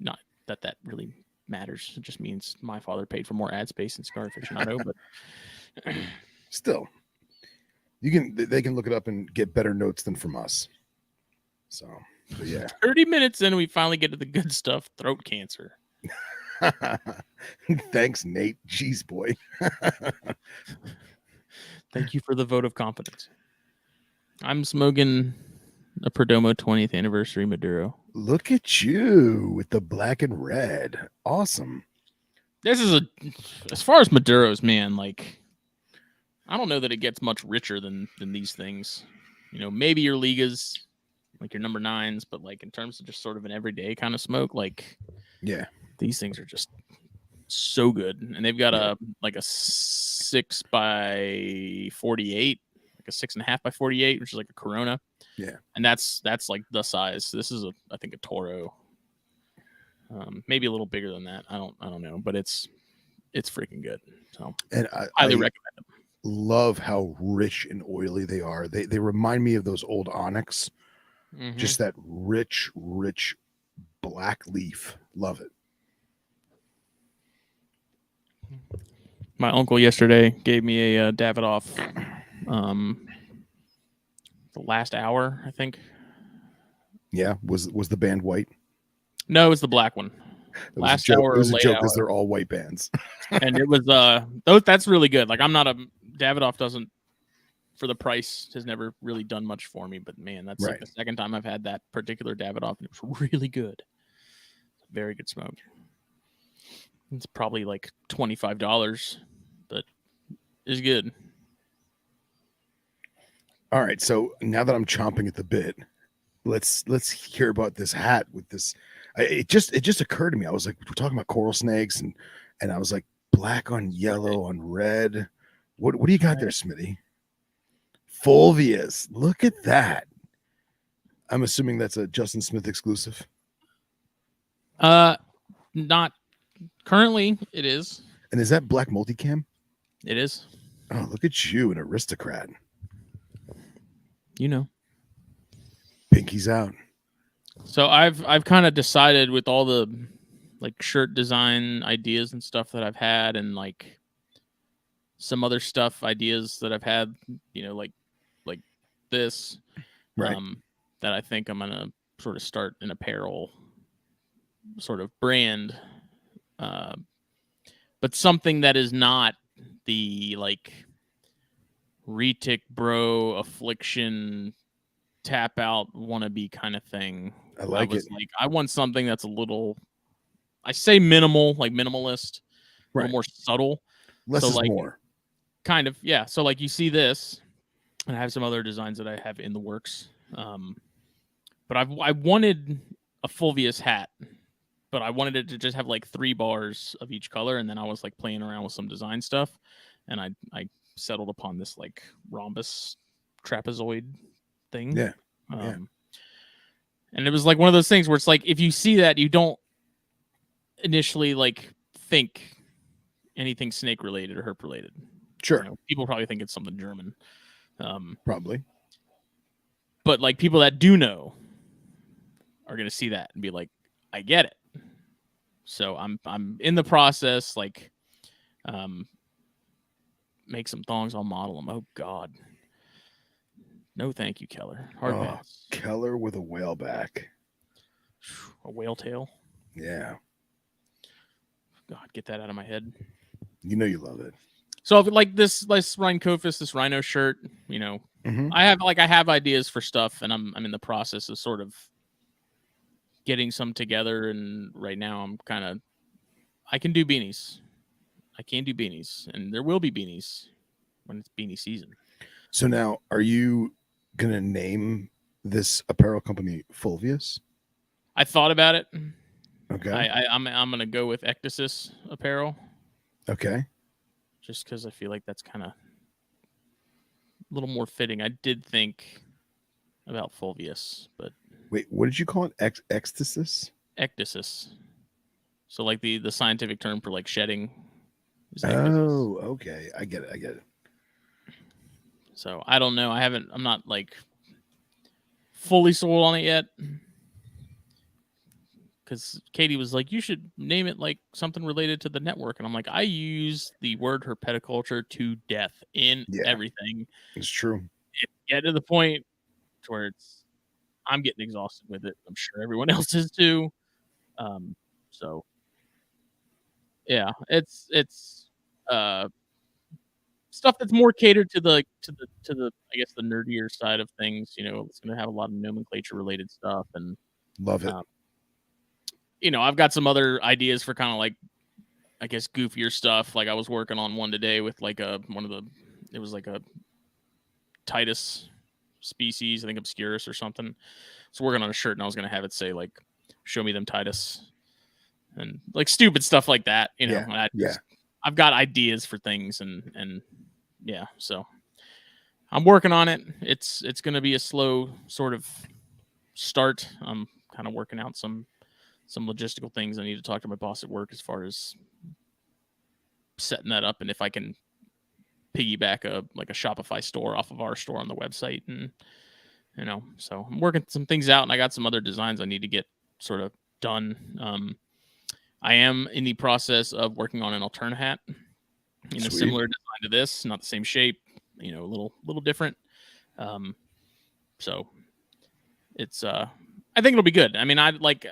Speaker 2: Not that really matters. It just means my father paid for more ad space in Cigar Aficionado, but
Speaker 1: still, they can look it up and get better notes than from us. So, yeah.
Speaker 2: 30 minutes in, we finally get to the good stuff. Throat cancer.
Speaker 1: Thanks, Nate. Jeez, boy.
Speaker 2: Thank you for the vote of confidence. I'm smoking a Perdomo 20th anniversary Maduro.
Speaker 1: Look at you with the black and red. Awesome.
Speaker 2: This is as far as Maduros, man, like, I don't know that it gets much richer than these things. Maybe your Ligas, like your number 9s, but like in terms of just sort of an everyday kind of smoke, like,
Speaker 1: yeah,
Speaker 2: these things are just so good. And they've got a 6x48, like a 6.5x48, which is like a Corona.
Speaker 1: Yeah.
Speaker 2: And that's like the size. This is I think a Toro. Maybe a little bigger than that. I don't know, but it's freaking good. So, and I highly recommend them.
Speaker 1: Love how rich and oily they are. They remind me of those old Onyx. Mm-hmm. Just that rich black leaf. Love it.
Speaker 2: My uncle yesterday gave me a Davidoff. The last hour, I think.
Speaker 1: Yeah, was the band white?
Speaker 2: No, it's the black one.
Speaker 1: It was a
Speaker 2: Last
Speaker 1: joke.
Speaker 2: hour
Speaker 1: It
Speaker 2: or
Speaker 1: was a
Speaker 2: late
Speaker 1: joke because
Speaker 2: hour.
Speaker 1: they're all white bands.
Speaker 2: And it was that's really good. Like I'm not a Davidoff doesn't for the price has never really done much for me, but man, that's like
Speaker 1: Right.
Speaker 2: the second time I've had that particular Davidoff, and it was really good. Very good smoke. It's probably like $25, but it's good.
Speaker 1: All right. So now that I'm chomping at the bit, let's hear about this hat with this. It just occurred to me. I was like, we're talking about coral snakes, and I was like, black on yellow on red. What do you got there, Smitty? Fulvius. Look at that. I'm assuming that's a Justin Smith exclusive.
Speaker 2: Not currently. It is.
Speaker 1: And is that black multicam?
Speaker 2: It is.
Speaker 1: Oh, look at you, an aristocrat.
Speaker 2: You know.
Speaker 1: Pinky's out.
Speaker 2: So I've kind of decided with all the like shirt design ideas and stuff that I've had, and like some other stuff ideas that I've had, you know, like this,
Speaker 1: Right.
Speaker 2: that I think I'm gonna sort of start an apparel sort of brand, but something that is not the like retic bro affliction tap out wannabe kind of thing.
Speaker 1: I like it.
Speaker 2: Like I want something that's a little, I say minimal, like minimalist, a little more subtle.
Speaker 1: Less
Speaker 2: so
Speaker 1: is
Speaker 2: like
Speaker 1: more.
Speaker 2: kind of, yeah. So like you see this, and I have some other designs that I have in the works. But I wanted a Fulvius hat, but I wanted it to just have like 3 bars of each color, and then I was like playing around with some design stuff, and I settled upon this like rhombus trapezoid thing.
Speaker 1: Yeah.
Speaker 2: And it was like one of those things where it's like if you see that, you don't initially like think anything snake related or herp related.
Speaker 1: Sure.
Speaker 2: You know, people probably think it's something German.
Speaker 1: Probably.
Speaker 2: But like people that do know are gonna see that and be like, I get it. So I'm in the process, like make some thongs, I'll model them. Oh God. No thank you, Keller. Hard pass.
Speaker 1: Keller with a whale back.
Speaker 2: A whale tail.
Speaker 1: Yeah.
Speaker 2: God, get that out of my head.
Speaker 1: You know you love it.
Speaker 2: So if like this Rhinocophis, this rhino shirt, you know, I have ideas for stuff, and I'm in the process of sort of getting some together, and right now I'm kind of I can do beanies. I can do beanies, and there will be beanies when it's beanie season.
Speaker 1: So now, are you gonna name this apparel company Fulvius?
Speaker 2: I thought about it.
Speaker 1: Okay.
Speaker 2: I'm gonna go with Ecdysis Apparel.
Speaker 1: Okay.
Speaker 2: Just because I feel like that's kind of a little more fitting. I did think about Fulvius, but
Speaker 1: wait, what did you call it? Ecdysis?
Speaker 2: Ecdysis. So like the scientific term for like shedding.
Speaker 1: Oh, okay. I get it.
Speaker 2: So I don't know. I'm not like fully sold on it yet. Because Katie was like, you should name it like something related to the network. And I'm like, I use the word herpetoculture to death in everything.
Speaker 1: It's true.
Speaker 2: Get to the point where I'm getting exhausted with it. I'm sure everyone else is too. So yeah, it's stuff that's more catered to the I guess the nerdier side of things. You know, it's gonna have a lot of nomenclature related stuff, and
Speaker 1: love it.
Speaker 2: You know, I've got some other ideas for kind of like, I guess, goofier stuff. Like I was working on one today with like it was like a Titus species, I think Obscurus or something. So working on a shirt, and I was gonna have it say like, "Show me them Titus," and like stupid stuff like that. You know, I've got ideas for things, and yeah, so I'm working on it. It's gonna be a slow sort of start. I'm kind of working out some logistical things I need to talk to my boss at work as far as setting that up, and if I can piggyback a Shopify store off of our store on the website, and you know, so I'm working some things out, and I got some other designs I need to get sort of done. I am in the process of working on an Alterna hat, you know, similar design to this, not the same shape, you know, a little different. So it's I think it'll be good. I mean, I like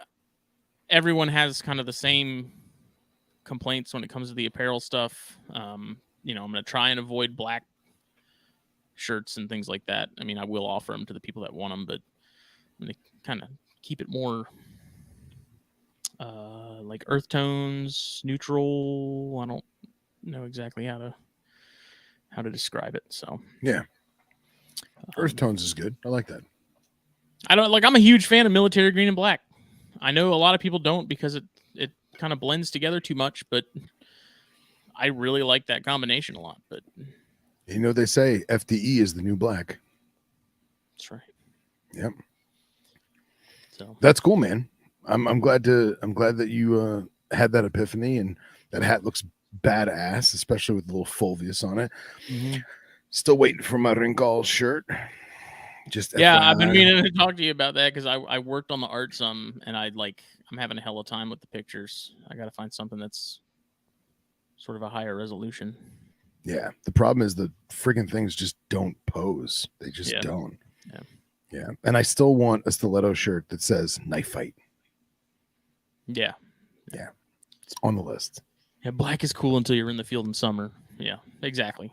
Speaker 2: everyone has kind of the same complaints when it comes to the apparel stuff. I'm going to try and avoid black shirts and things like that. I mean, I will offer them to the people that want them, but I'm going to kind of keep it more like earth tones, neutral. I don't know exactly how to describe it. So
Speaker 1: yeah, earth tones is good. I like that.
Speaker 2: I'm a huge fan of military green and black. I know a lot of people don't because it kind of blends together too much, but I really like that combination a lot. But
Speaker 1: They say FDE is the new black.
Speaker 2: that's right.
Speaker 1: Yep.
Speaker 2: So
Speaker 1: that's cool, man. I'm glad that you had that epiphany, and that hat looks badass, especially with the little fulvius on it.
Speaker 2: mm-hmm.
Speaker 1: Still waiting for my wrinkle shirt. Just
Speaker 2: yeah,
Speaker 1: FYI.
Speaker 2: I've been meaning to talk to you about that because I worked on the art some, and I'm having a hell of a time with the pictures. I got to find something that's sort of a higher resolution.
Speaker 1: Yeah, the problem is the friggin' things just don't pose. They just don't. Yeah, and I still want a stiletto shirt that says knife fight.
Speaker 2: Yeah,
Speaker 1: it's on the list.
Speaker 2: Yeah, black is cool until you're in the field in summer. Yeah, exactly.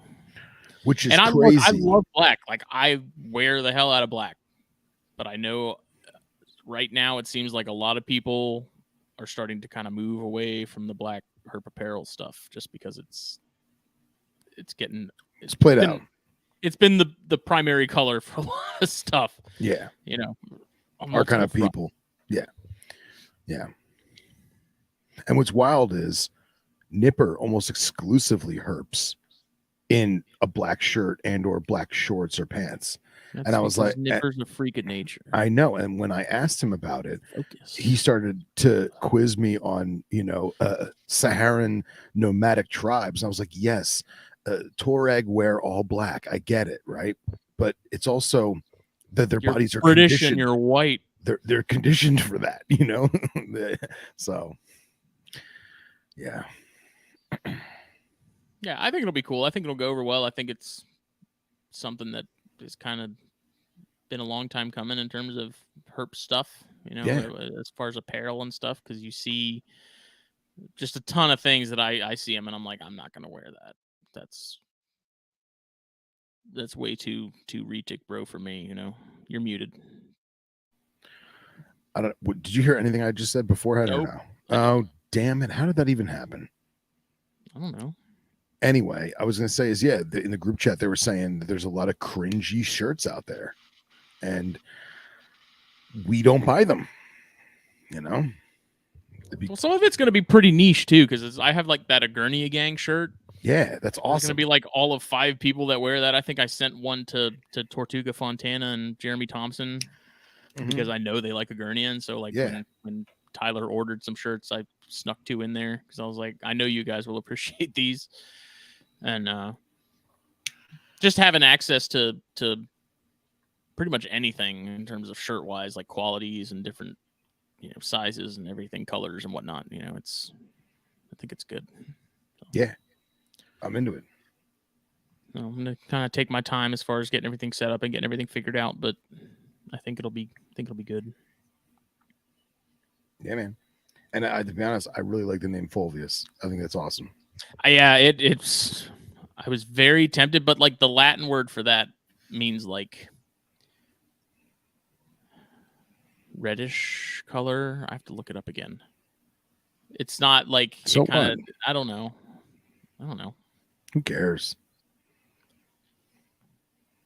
Speaker 1: Which is
Speaker 2: crazy. I
Speaker 1: crazy.
Speaker 2: love black. Like, I wear the hell out of black. But I know right now it seems like a lot of people are starting to kind of move away from the black herp apparel stuff just because it's
Speaker 1: played out.
Speaker 2: It's been the primary color for a lot of stuff.
Speaker 1: Yeah.
Speaker 2: Our
Speaker 1: kind of people. Yeah. Yeah. And what's wild is Nipper almost exclusively herps in a black shirt and or black shorts or pants. And I was like,
Speaker 2: Nipper's a freak of nature.
Speaker 1: I know. And when I asked him about it, he started to quiz me on, Saharan nomadic tribes. And I was like, yes, Tuareg wear all black. I get it. Right. But it's also that their bodies are
Speaker 2: British and you're white.
Speaker 1: They're conditioned for that, So, yeah.
Speaker 2: Yeah, I think it'll be cool. I think it'll go over well. I think it's something that is kind of been a long time coming in terms of herp stuff, as far as apparel and stuff, because you see just a ton of things that I see them and I'm like, I'm not going to wear that. That's way too retic, bro, for me. You're muted.
Speaker 1: I don't. Did you hear anything I just said beforehand?
Speaker 2: Nope.
Speaker 1: Or no? Oh, damn it! How did that even happen?
Speaker 2: I don't know.
Speaker 1: Anyway, I was going to say is in the group chat they were saying that there's a lot of cringy shirts out there, and we don't buy them.
Speaker 2: Well, some of it's going to be pretty niche too, because I have like that Agurnia gang shirt.
Speaker 1: Yeah, that's awesome.
Speaker 2: It's going to be like all of 5 people that wear that. I think I sent one to Tortuga Fontana and Jeremy Thompson because I know they like Agurnia, and so when Tyler ordered some shirts, I snuck 2 in there because I was like, I know you guys will appreciate these. And just having access to pretty much anything in terms of shirt wise, like qualities and different sizes and everything, colors and whatnot. I think it's good. So,
Speaker 1: yeah, I'm into it.
Speaker 2: I'm gonna kind of take my time as far as getting everything set up and getting everything figured out, but I think it'll be good.
Speaker 1: Yeah, man. And to be honest, I really like the name Fulvius. I think that's awesome.
Speaker 2: Yeah, it's. I was very tempted, but like the Latin word for that means like reddish color. I have to look it up again. It's not like
Speaker 1: so
Speaker 2: kind of. I don't know.
Speaker 1: Who cares?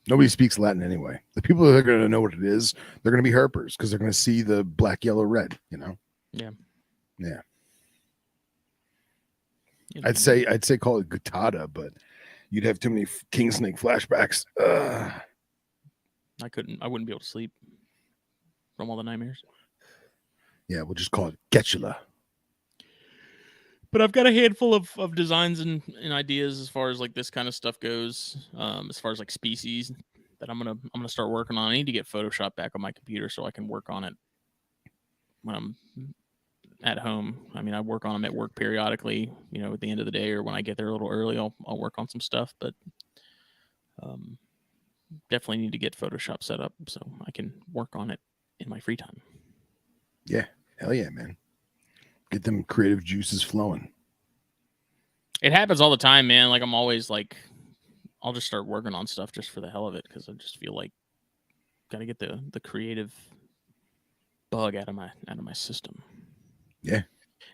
Speaker 1: Nobody speaks Latin anyway. The people that are going to know what it is, they're going to be herpers because they're going to see the black, yellow, red.
Speaker 2: Yeah.
Speaker 1: Yeah. I'd say call it Gutada, but you'd have too many king snake flashbacks.
Speaker 2: I wouldn't be able to sleep from all the nightmares.
Speaker 1: Yeah, we'll just call it Getula.
Speaker 2: But I've got a handful of designs and ideas as far as like this kind of stuff goes. As far as like species that I'm gonna start working on. I need to get Photoshop back on my computer so I can work on it when I'm at home. I mean, I work on them at work periodically, at the end of the day or when I get there a little early, I'll work on some stuff, but definitely need to get Photoshop set up so I can work on it in my free time.
Speaker 1: Yeah. Hell yeah, man. Get them creative juices flowing.
Speaker 2: It happens all the time, man. Like I'm always like, I'll just start working on stuff just for the hell of it because I just feel like gotta get the creative bug out of my system.
Speaker 1: Yeah.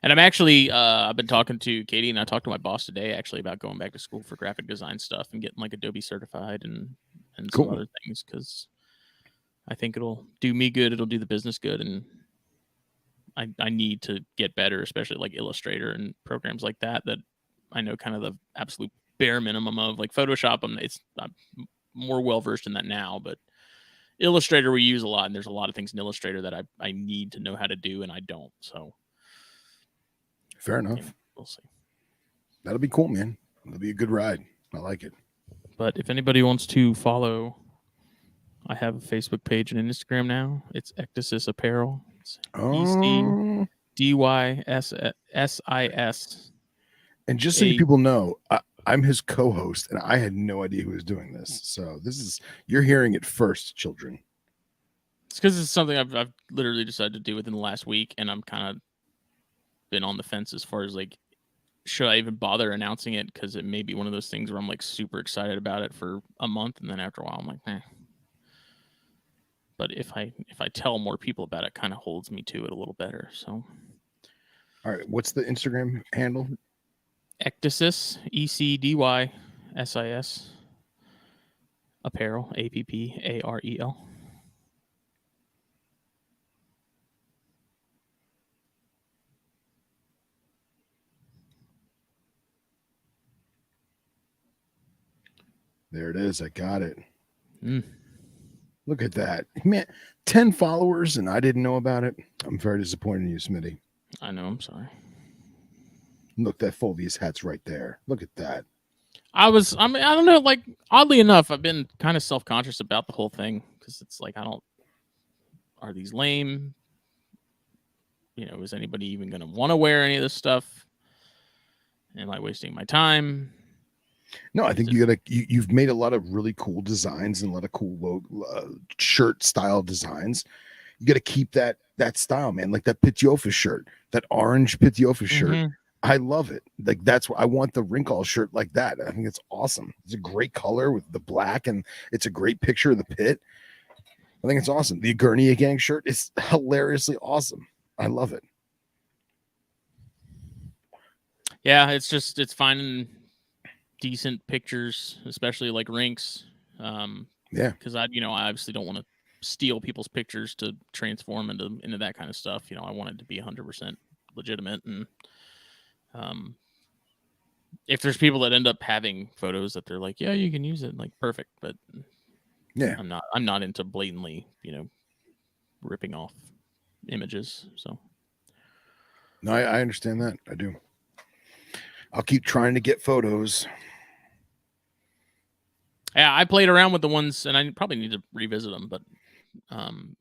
Speaker 2: And I'm actually I've been talking to Katie, and I talked to my boss today actually about going back to school for graphic design stuff and getting like Adobe certified and
Speaker 1: Cool.
Speaker 2: some other things because I think it'll do me good. It'll do the business good, and I need to get better, especially like Illustrator and programs like that I know kind of the absolute bare minimum of. Like Photoshop. I'm more well versed in that now, but Illustrator we use a lot, and there's a lot of things in Illustrator that I need to know how to do, and I don't. So
Speaker 1: fair enough.
Speaker 2: Yeah, we'll see.
Speaker 1: That'll be cool, man. It'll be a good ride. I like it.
Speaker 2: But if anybody wants to follow, I have a Facebook page and an Instagram now. It's Ecdysis Apparel. It's ECDYSSIS.
Speaker 1: And just so you people know, I'm his co-host, and I had no idea who was doing this. So you're hearing it first, children.
Speaker 2: It's because it's something I've literally decided to do within the last week, and I'm kind of been on the fence as far as like, should I even bother announcing it? Because it may be one of those things where I'm like super excited about it for a month, and then after a while I'm like, eh. But if I tell more people about it, kind of holds me to it a little better. So,
Speaker 1: all right, what's the Instagram handle?
Speaker 2: Ecdysis, ECDYSIS Apparel, APPAREL.
Speaker 1: There it is. I got it.
Speaker 2: Mm.
Speaker 1: Look at that. Man, 10 followers and I didn't know about it. I'm very disappointed in you, Smitty.
Speaker 2: I know. I'm sorry.
Speaker 1: Look, that Fulvius hat's right there. Look at that.
Speaker 2: I don't know. Like, oddly enough, I've been kind of self-conscious about the whole thing because it's like, are these lame? You know, is anybody even going to want to wear any of this stuff? Am I wasting my time?
Speaker 1: No, I think you've made a lot of really cool designs and a lot of cool shirt style designs. You got to keep that style, man. Like that Pitiofa shirt, that orange Pitiofa shirt. I love it. Like that's what I want, the wrinkle shirt like that. I think it's awesome. It's a great color with the black, and it's a great picture of the pit. I think it's awesome. The Gurnia Gang shirt is hilariously awesome. I love it.
Speaker 2: Yeah, it's finding decent pictures, especially like rinks.
Speaker 1: Yeah,
Speaker 2: because I obviously don't want to steal people's pictures to transform into that kind of stuff. You know, I want it to be 100% legitimate, and if there's people that end up having photos that they're like, yeah, you can use it, like perfect, but
Speaker 1: yeah,
Speaker 2: I'm not into blatantly, ripping off images. So
Speaker 1: no, I understand that. I do. I'll keep trying to get photos.
Speaker 2: Yeah, I played around with the ones, and I probably need to revisit them. But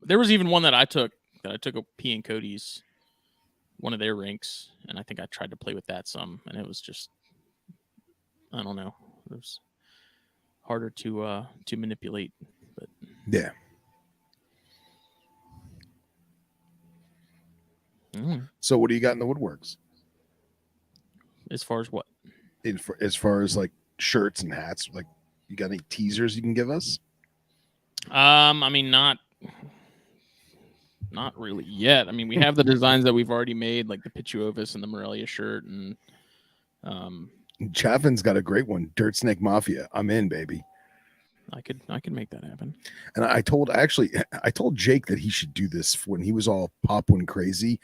Speaker 2: there was even one that I took a P and Cody's, one of their rinks, and I think I tried to play with that some, and it was just, I don't know, it was harder to manipulate. But
Speaker 1: yeah. So what do you got in the woodworks?
Speaker 2: As far as what?
Speaker 1: As far as like shirts and hats, like you got any teasers you can give us?
Speaker 2: I mean, not really yet. I mean, we have the designs that we've already made, like the Pitiovis and the Morelia shirt, and
Speaker 1: Chaffin's got a great one, Dirt Snake Mafia. I'm in, baby.
Speaker 2: I could make that happen.
Speaker 1: And I told Jake that he should do this when he was all Popwin crazy,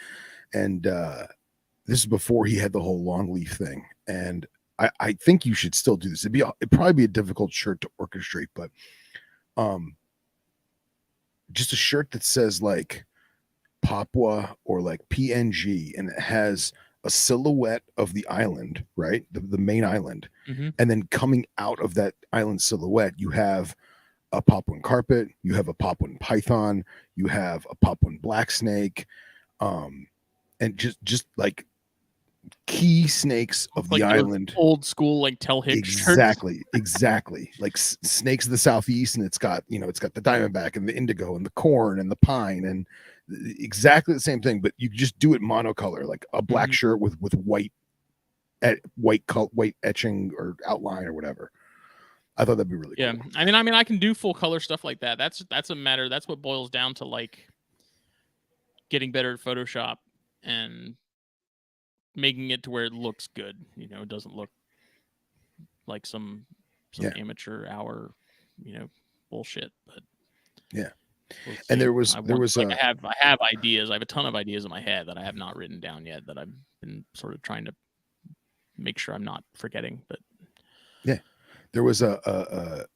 Speaker 1: and this is before he had the whole long leaf thing. And I think you should still do this. It'd probably be a difficult shirt to orchestrate, but just a shirt that says like Papua or like PNG, and it has a silhouette of the island, right? The main island.
Speaker 2: Mm-hmm.
Speaker 1: And then coming out of that island silhouette, you have a Papuan carpet, you have a Papuan python, you have a Papuan black snake, and just like key snakes of the
Speaker 2: like those
Speaker 1: island.
Speaker 2: old school like Tell Hicks shirts.
Speaker 1: Exactly. Like snakes of the southeast, and it's got the diamondback and the indigo and the corn and the pine and exactly the same thing, but you just do it monocolor, like a black shirt with white etching or outline or whatever. I thought that'd be really cool.
Speaker 2: I mean, I can do full color stuff like that. That's a matter. That's what boils down to like getting better at Photoshop and making it to where it looks good. You know, it doesn't look like some amateur hour, bullshit. But
Speaker 1: yeah.
Speaker 2: We'll
Speaker 1: and there was
Speaker 2: I have ideas. I have a ton of ideas in my head that I have not written down yet that I've been sort of trying to make sure I'm not forgetting. But
Speaker 1: yeah, there was an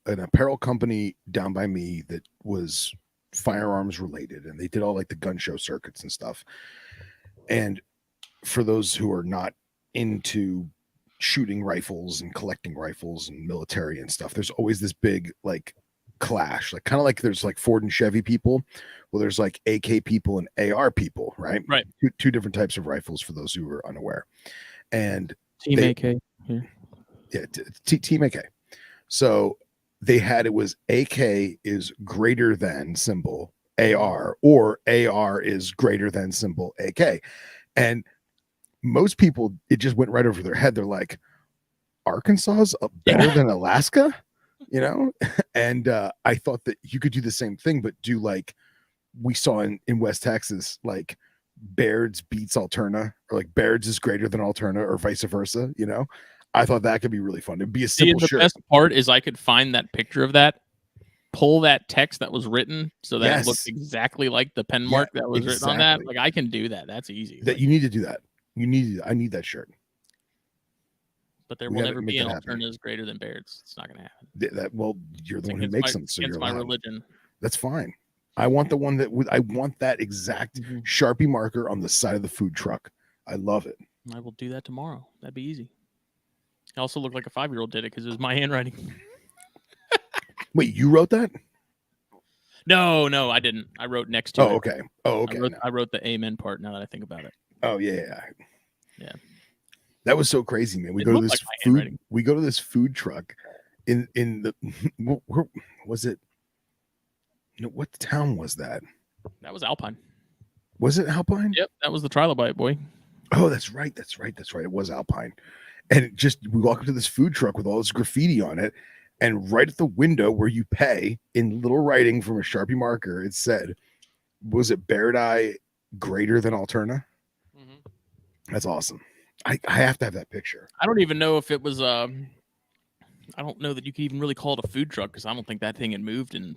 Speaker 1: apparel company down by me that was firearms related, and they did all like the gun show circuits and stuff. And for those who are not into shooting rifles and collecting rifles and military and stuff, there's always this big like clash, like kind of like there's like Ford and Chevy people. Well, there's like AK people and AR people, right?
Speaker 2: Right.
Speaker 1: Two different types of rifles for those who are unaware. And
Speaker 2: Team AK here.
Speaker 1: Yeah, Team AK. So they had, it was AK is greater than symbol AR, or AR is greater than symbol AK. And most people, it just went right over their head. They're like, Arkansas's better than Alaska, you know? And I thought that you could do the same thing, but do like we saw in West Texas, like Baird's beats Alterna, or like Baird's is greater than Alterna, or vice versa, you know? I thought that could be really fun. It'd be a simple shirt.
Speaker 2: The best part is I could find that picture of that, pull that text that was written so that it looked exactly like the pen mark that was written on that. Like, I can do that. That's easy.
Speaker 1: That you need to do that. I need that shirt.
Speaker 2: But there will never be an Alterna's greater than Baird's. It's not going to happen.
Speaker 1: Well, you're the one who makes them, so you're
Speaker 2: my religion.
Speaker 1: That's fine. I want the one that I want that exact Sharpie marker on the side of the food truck. I love it.
Speaker 2: I will do that tomorrow. That'd be easy. I also look like a 5-year-old did it because it was my handwriting.
Speaker 1: Wait, you wrote that?
Speaker 2: No, I didn't. I wrote next to it.
Speaker 1: Okay. Oh, okay.
Speaker 2: I wrote the amen part now that I think about it.
Speaker 1: Oh, yeah.
Speaker 2: That
Speaker 1: was so crazy, man. We go to this food truck in the where was it? No, what town was that?
Speaker 2: That was Alpine.
Speaker 1: Was it Alpine?
Speaker 2: Yep, that was the Trilobite, boy.
Speaker 1: Oh, that's right. It was Alpine. And we walk up to this food truck with all this graffiti on it, and right at the window where you pay, in little writing from a Sharpie marker, it said, was it Bairdeye greater than Alterna? That's awesome. I have to have that picture.
Speaker 2: I don't even know if it was I don't know that you could even really call it a food truck, because I don't think that thing had moved in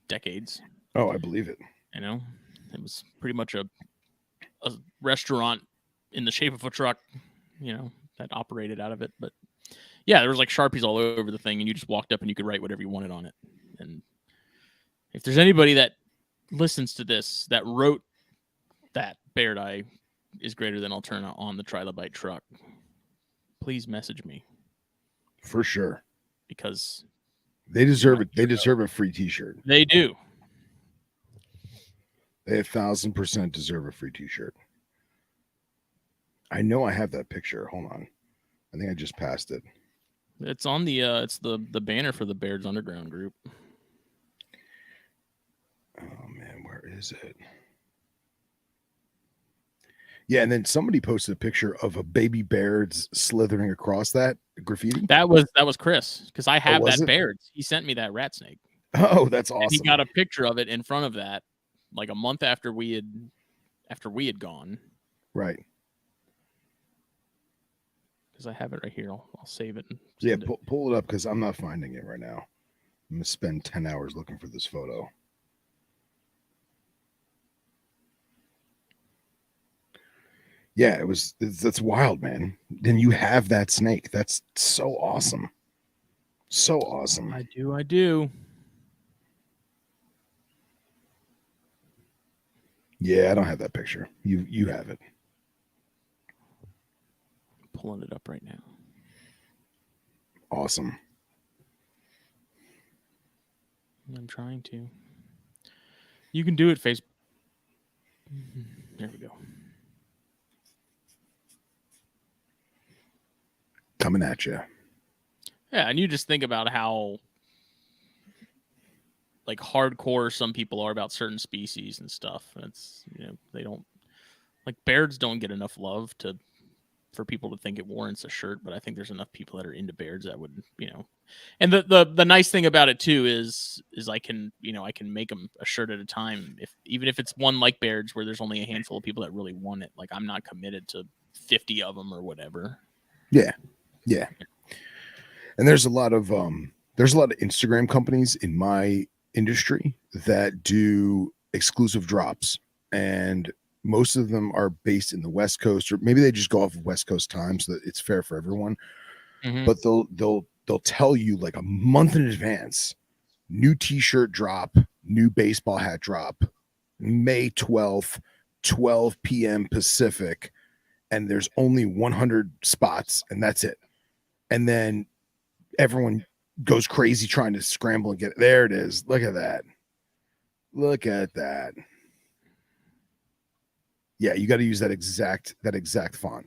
Speaker 2: decades.
Speaker 1: Oh, I believe it.
Speaker 2: You know, it was pretty much a restaurant in the shape of a truck, you know, that operated out of it. But yeah, there was like Sharpies all over the thing, and you just walked up and you could write whatever you wanted on it. And if there's anybody that listens to this that wrote that Bairdeye is greater than Alterna on the Trilobite truck, please message me.
Speaker 1: For sure.
Speaker 2: Because
Speaker 1: they deserve it. They deserve a free t-shirt.
Speaker 2: They do.
Speaker 1: They 1,000% deserve a free t-shirt. I know I have that picture. Hold on. I think I just passed it.
Speaker 2: It's on the it's the banner for the Baird's Underground group.
Speaker 1: Oh man, where is it? Yeah, and then somebody posted a picture of a baby Baird's slithering across that graffiti.
Speaker 2: That was Chris, because I have that Baird's. He sent me that rat snake.
Speaker 1: Oh, that's awesome.
Speaker 2: And he got a picture of it in front of that, like a month after we had gone.
Speaker 1: Right.
Speaker 2: Because I have it right here. I'll save it.
Speaker 1: Yeah, pull it up, because I'm not finding it right now. I'm going to spend 10 hours looking for this photo. Yeah, that's wild, man. Then you have that snake. That's so awesome. So awesome.
Speaker 2: I do.
Speaker 1: Yeah, I don't have that picture. You have it.
Speaker 2: Pulling it up right now.
Speaker 1: Awesome.
Speaker 2: I'm trying to. You can do it, Facebook. There we go.
Speaker 1: coming at you.
Speaker 2: Yeah, and you just think about how like hardcore some people are about certain species and stuff. It's they don't like bears don't get enough love for people to think it warrants a shirt, but I think there's enough people that are into bears that would And the nice thing about it too is I can I can make them a shirt at a time, even if it's one like bears where there's only a handful of people that really want it. Like I'm not committed to 50 of them or whatever.
Speaker 1: Yeah. And there's a lot of Instagram companies in my industry that do exclusive drops, and most of them are based in the West Coast, or maybe they just go off of West Coast time so that it's fair for everyone. But they'll tell you like a month in advance, new t-shirt drop, new baseball hat drop, May 12th, 12 p.m. Pacific, and there's only 100 spots, and that's it. And then everyone goes crazy trying to scramble and get it. There it is. Look at that. Look at that. Yeah, you got to use that exact font.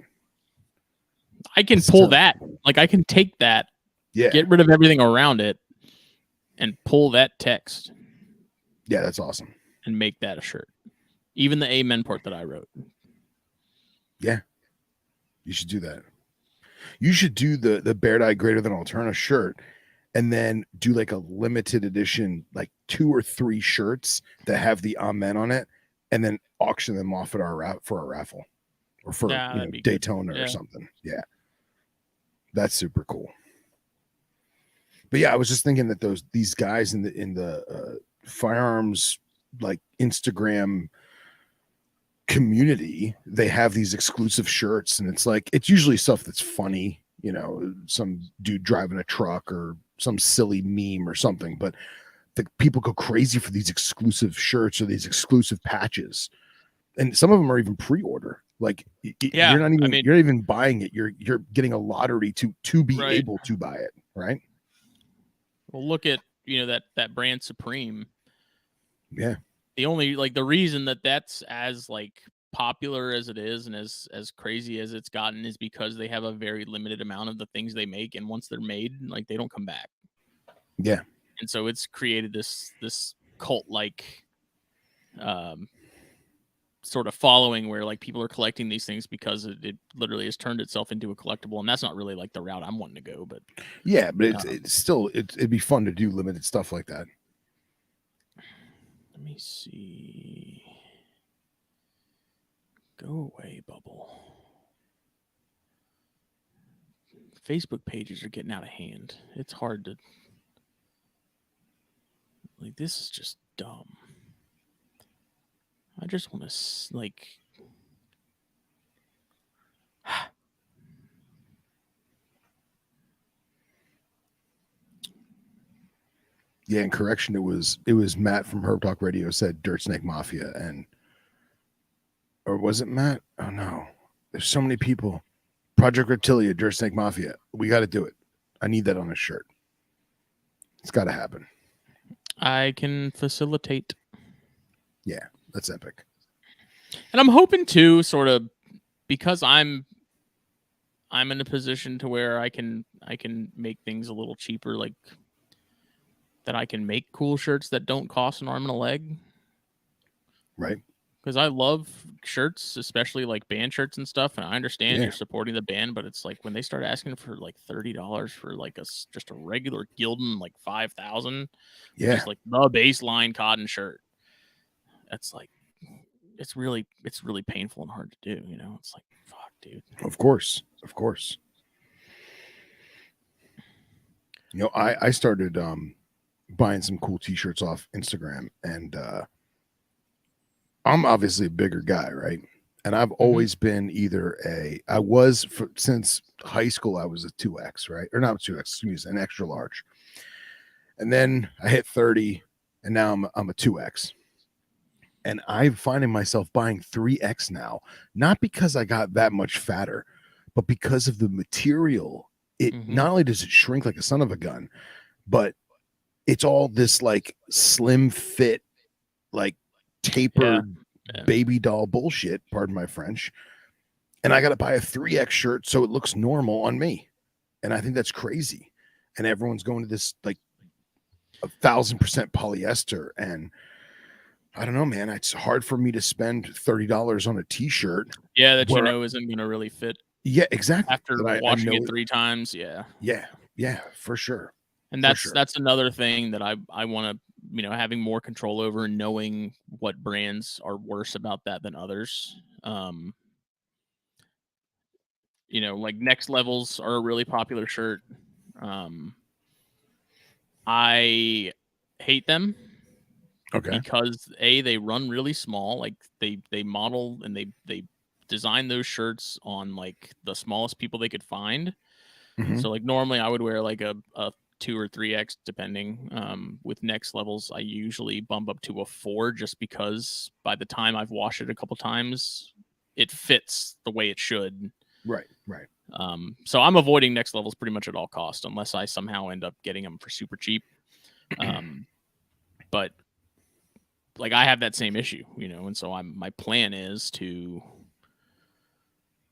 Speaker 2: I can pull that. Like I can take that, get rid of everything around it, and pull that text.
Speaker 1: Yeah, that's awesome.
Speaker 2: And make that a shirt. Even the amen part that I wrote.
Speaker 1: Yeah. You should do that. You should do the Bear Die Greater Than Alterna shirt, and then do like a limited edition, like 2 or 3 shirts that have the amen on it, and then auction them off at our raffle, or for Daytona or something. Yeah, that's super cool. But yeah, I was just thinking that these guys in the firearms like Instagram community, they have these exclusive shirts, and it's usually stuff that's funny, some dude driving a truck or some silly meme or something, but the people go crazy for these exclusive shirts or these exclusive patches, and some of them are even pre-order. Like you're not even buying it, you're getting a lottery to be able to buy it, right?
Speaker 2: Well, look at that brand Supreme.
Speaker 1: Yeah.
Speaker 2: The reason that's as like popular as it is and as crazy as it's gotten is because they have a very limited amount of the things they make, and once they're made, like they don't come back.
Speaker 1: Yeah.
Speaker 2: And so it's created this cult like sort of following where like people are collecting these things because it literally has turned itself into a collectible, and that's not really like the route I'm wanting to go. But
Speaker 1: yeah, but it's still it'd be fun to do limited stuff like that.
Speaker 2: Let me see. Go away, Bubble. Facebook pages are getting out of hand. It's hard to... Like, this is just dumb. I just want to, like...
Speaker 1: Yeah, in correction, it was Matt from Herb Talk Radio said Dirt Snake Mafia, or was it Matt? Oh no, there's so many people. Project Reptilia, Dirt Snake Mafia. We got to do it. I need that on a shirt. It's got to happen.
Speaker 2: I can facilitate.
Speaker 1: Yeah, that's epic.
Speaker 2: And I'm hoping to sort of, because I'm in a position to where I can make things a little cheaper, like that I can make cool shirts that don't cost an arm and a leg.
Speaker 1: Right.
Speaker 2: Because I love shirts, especially like band shirts and stuff. And I understand you're supporting the band, but it's like when they start asking for like $30 for like just a regular Gildan, like 5,000, just like the baseline cotton shirt. That's like, it's really painful and hard to do. It's like, fuck, dude.
Speaker 1: Of course. I started buying some cool t-shirts off Instagram, and I'm obviously a bigger guy, right? And I've always been since high school, I was a 2X, right? Or not 2X, excuse me, an extra large. And then I hit 30, and now I'm a 2X. And I'm finding myself buying 3X now, not because I got that much fatter, but because of the material. It not only does it shrink like a son of a gun, but it's all this like slim fit, like tapered baby doll bullshit, pardon my French. And I got to buy a 3X shirt so it looks normal on me. And I think that's crazy. And everyone's going to this like 1,000% polyester. And I don't know, man. It's hard for me to spend $30 on a t-shirt.
Speaker 2: Yeah, that
Speaker 1: where,
Speaker 2: isn't going to really fit
Speaker 1: yeah, exactly.
Speaker 2: after
Speaker 1: That I
Speaker 2: washing
Speaker 1: know
Speaker 2: it 3 times. Yeah.
Speaker 1: Yeah, for sure.
Speaker 2: And
Speaker 1: For sure.
Speaker 2: that's another thing that I want to, having more control over, and knowing what brands are worse about that than others. Like Next Levels are a really popular shirt. I hate them
Speaker 1: Okay.
Speaker 2: because they run really small. Like they model and they design those shirts on like the smallest people they could find.
Speaker 1: Mhm.
Speaker 2: So like normally I would wear like a 2 or 3X depending. With Next Levels, I usually bump up to a 4 just because by the time I've washed it a couple times, it fits the way it should.
Speaker 1: Right.
Speaker 2: So I'm avoiding Next Levels pretty much at all costs unless I somehow end up getting them for super cheap. But like I have that same issue, and so my plan is to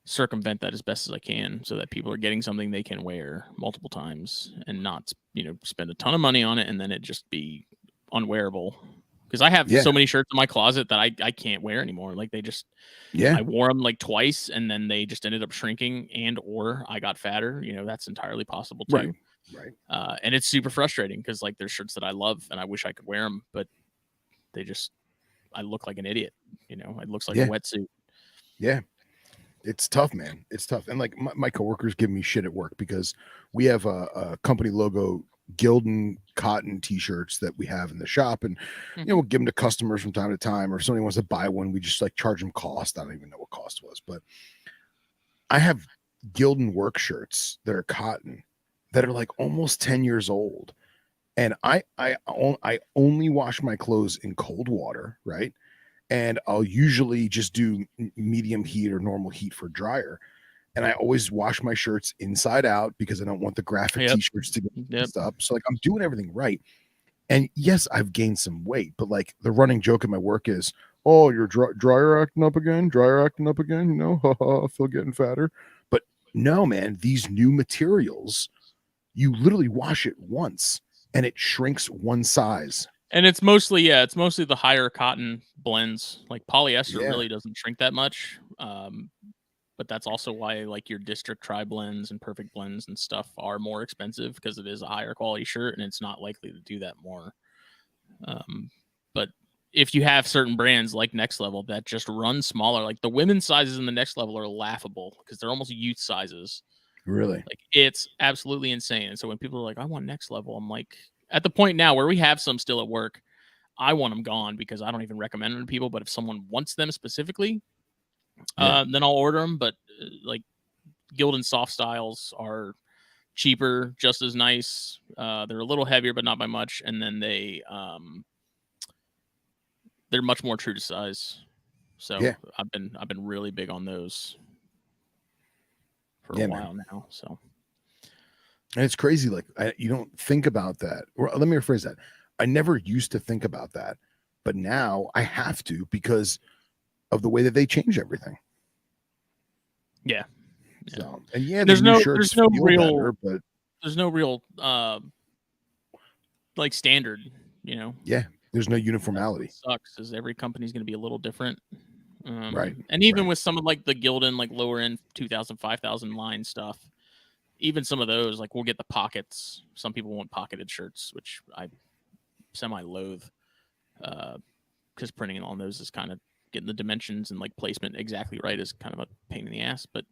Speaker 2: circumvent that as best as I can so that people are getting something they can wear multiple times and not, spend a ton of money on it and then it just be unwearable. Because I have so many shirts in my closet that I can't wear anymore. Like I wore them like twice and then they just ended up shrinking or I got fatter. That's entirely possible too.
Speaker 1: Right.
Speaker 2: And it's super frustrating because like there's shirts that I love and I wish I could wear them, but I look like an idiot. It looks like a wetsuit.
Speaker 1: Yeah. It's tough, man. It's tough. And like my coworkers give me shit at work because we have a company logo Gildan cotton t-shirts that we have in the shop, and we'll give them to customers from time to time, or if somebody wants to buy one, we just like charge them cost. I don't even know what cost was, but I have Gildan work shirts that are cotton that are like almost 10 years old. And I only wash my clothes in cold water, right? And I'll usually just do medium heat or normal heat for dryer. And I always wash my shirts inside out because I don't want the graphic t-shirts to get messed up. So like I'm doing everything right. And yes, I've gained some weight, but like the running joke at my work is, oh, you're dryer acting up again, I feel getting fatter. But no, man, these new materials, you literally wash it once and it shrinks one size.
Speaker 2: And it's mostly the higher cotton blends. Like polyester really doesn't shrink that much. But that's also why like your District Tri blends and Perfect blends and stuff are more expensive because it is a higher quality shirt and it's not likely to do that more. But if you have certain brands like Next Level that just run smaller, like the women's sizes in the Next Level are laughable because they're almost youth sizes.
Speaker 1: Really?
Speaker 2: Like it's absolutely insane. And so when people are like, I want Next Level, I'm like, at the point now where we have some still at work, I want them gone because I don't even recommend them to people. But if someone wants them specifically, then I'll order them. But like Gildan soft styles are cheaper, just as nice. They're a little heavier, but not by much. And then they're much more true to size. So I've been really big on those for a while now. So.
Speaker 1: And it's crazy. Like you don't think about that. Or let me rephrase that. I never used to think about that, but now I have to because of the way that they change everything.
Speaker 2: Yeah.
Speaker 1: So, and
Speaker 2: there's no real
Speaker 1: better, but
Speaker 2: there's no real like standard,
Speaker 1: Yeah, there's no uniformity.
Speaker 2: Sucks is every company's going to be a little different.
Speaker 1: Right.
Speaker 2: And even with some of like the Gildan like lower end 2000 5000 line stuff, even some of those, like we'll get the pockets. Some people want pocketed shirts, which I semi-loathe because printing on those is kind of getting the dimensions and like placement exactly right is kind of a pain in the ass. But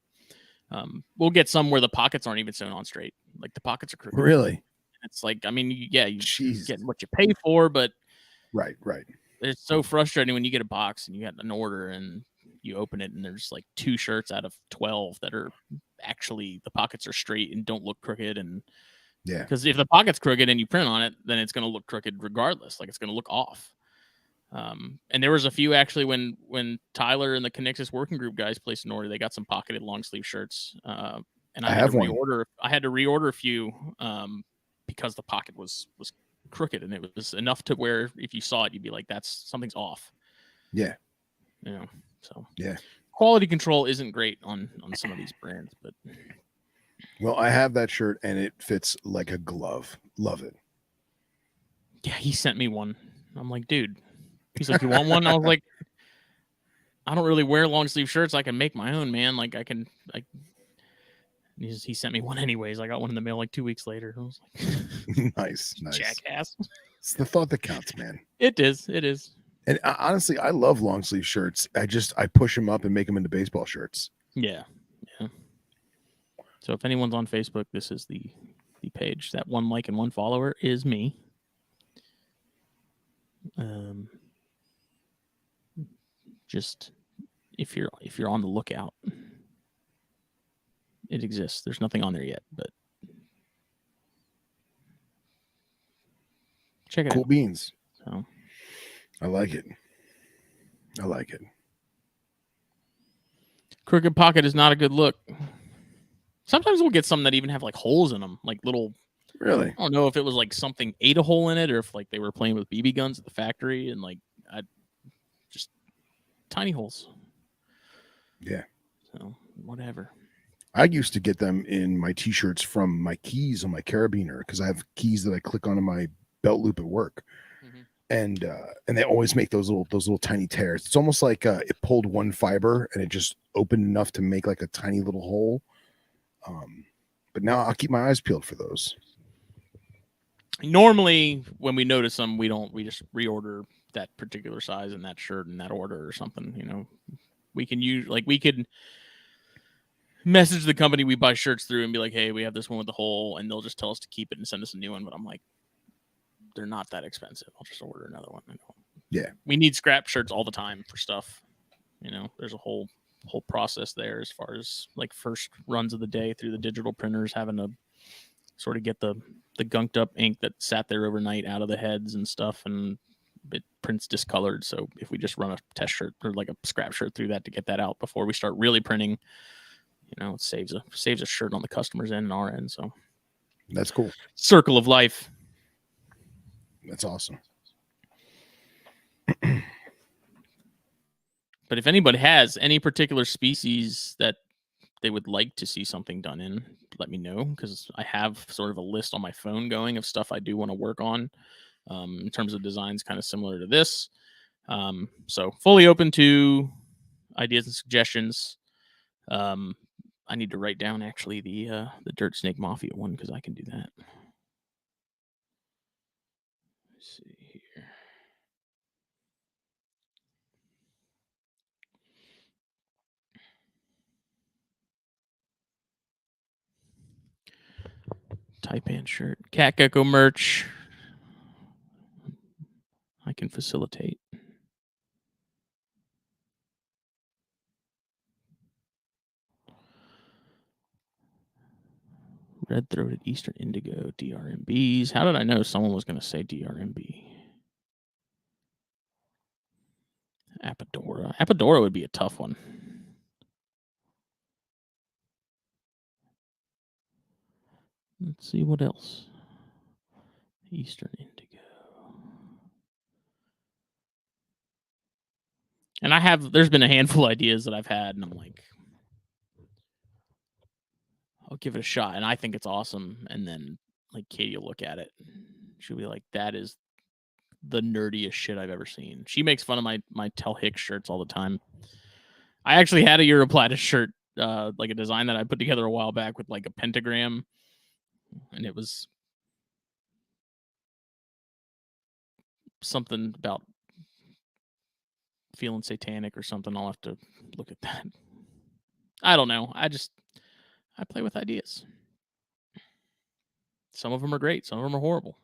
Speaker 2: we'll get some where the pockets aren't even sewn on straight. Like the pockets are crooked.
Speaker 1: Really?
Speaker 2: It's like, I mean, you get what you pay for, but
Speaker 1: right.
Speaker 2: It's so frustrating when you get a box and you get an order and you open it and there's like 2 shirts out of 12 that are actually the pockets are straight and don't look crooked. And because if the pocket's crooked and you print on it, then it's going to look crooked regardless. Like it's going to look off. And there was a few actually when Tyler and the Connexus working group guys placed an order, they got some pocketed long sleeve shirts. And I had to reorder. I had to reorder a few because the pocket was crooked and it was enough to where if you saw it, you'd be like, something's off. So quality control isn't great on some of these brands, but
Speaker 1: Well, I have that shirt and it fits like a glove. Love it.
Speaker 2: Yeah, he sent me one. I'm like, dude. He's like, you want one? I was like, I don't really wear long sleeve shirts. I can make my own, man. Like I can. He sent me one anyways. I got one in the mail like 2 weeks later. I was like,
Speaker 1: Nice.
Speaker 2: jackass.
Speaker 1: It's the thought that counts, man.
Speaker 2: It is. It is.
Speaker 1: And honestly, I love long sleeve shirts. I push them up and make them into baseball shirts.
Speaker 2: Yeah. Yeah. So if anyone's on Facebook, this is the page. That 1 like and 1 follower is me. Just if you're on the lookout, it exists. There's nothing on there yet, but check it
Speaker 1: Cool
Speaker 2: out.
Speaker 1: beans.
Speaker 2: So
Speaker 1: I like it.
Speaker 2: Crooked pocket is not a good look. Sometimes we'll get some that even have like holes in them, like little.
Speaker 1: Really?
Speaker 2: I don't know if it was like something ate a hole in it, or if like they were playing with BB guns at the factory and like just tiny holes.
Speaker 1: Yeah.
Speaker 2: So whatever.
Speaker 1: I used to get them in my t-shirts from my keys on my carabiner because I have keys that I click onto my belt loop at work. And they always make those little tiny tears. It's almost like it pulled one fiber and it just opened enough to make like a tiny little hole. But now I'll keep my eyes peeled for those.
Speaker 2: Normally, when we notice them, we just reorder that particular size and that shirt in that order or something. You know, we could message the company we buy shirts through and be like, hey, we have this one with the hole, and they'll just tell us to keep it and send us a new one. But I'm like, they're not that expensive. I'll just order another one.
Speaker 1: Yeah.
Speaker 2: We need scrap shirts all the time for stuff. You know, there's a whole process there as far as like first runs of the day through the digital printers, having to sort of get the gunked up ink that sat there overnight out of the heads and stuff, and it prints discolored. So if we just run a test shirt or like a scrap shirt through that to get that out before we start really printing, you know, it saves a shirt on the customer's end and our end. So
Speaker 1: that's cool.
Speaker 2: Circle of life.
Speaker 1: That's awesome.
Speaker 2: But if anybody has any particular species that they would like to see something done in, let me know, because I have sort of a list on my phone going of stuff I do want to work on in terms of designs kind of similar to this. So fully open to ideas and suggestions. I need to write down actually the Dirt Snake Mafia one because I can do that. Let's see here. Taipan shirt, Cat Gecko merch. I can facilitate. Red-throated Eastern Indigo, DRMBs. How did I know someone was going to say DRMB? Apodora. Apodora would be a tough one. Let's see what else. Eastern Indigo. And there's been a handful of ideas that I've had, and I'm like, I'll give it a shot. And I think it's awesome. And then, like, Katie will look at it. She'll be like, that is the nerdiest shit I've ever seen. She makes fun of my Tell Hicks shirts all the time. I actually had a Europlatus shirt, like a design that I put together a while back with like a pentagram. And it was something about feeling satanic or something. I'll have to look at that. I don't know. I play with ideas. Some of them are great. Some of them are horrible.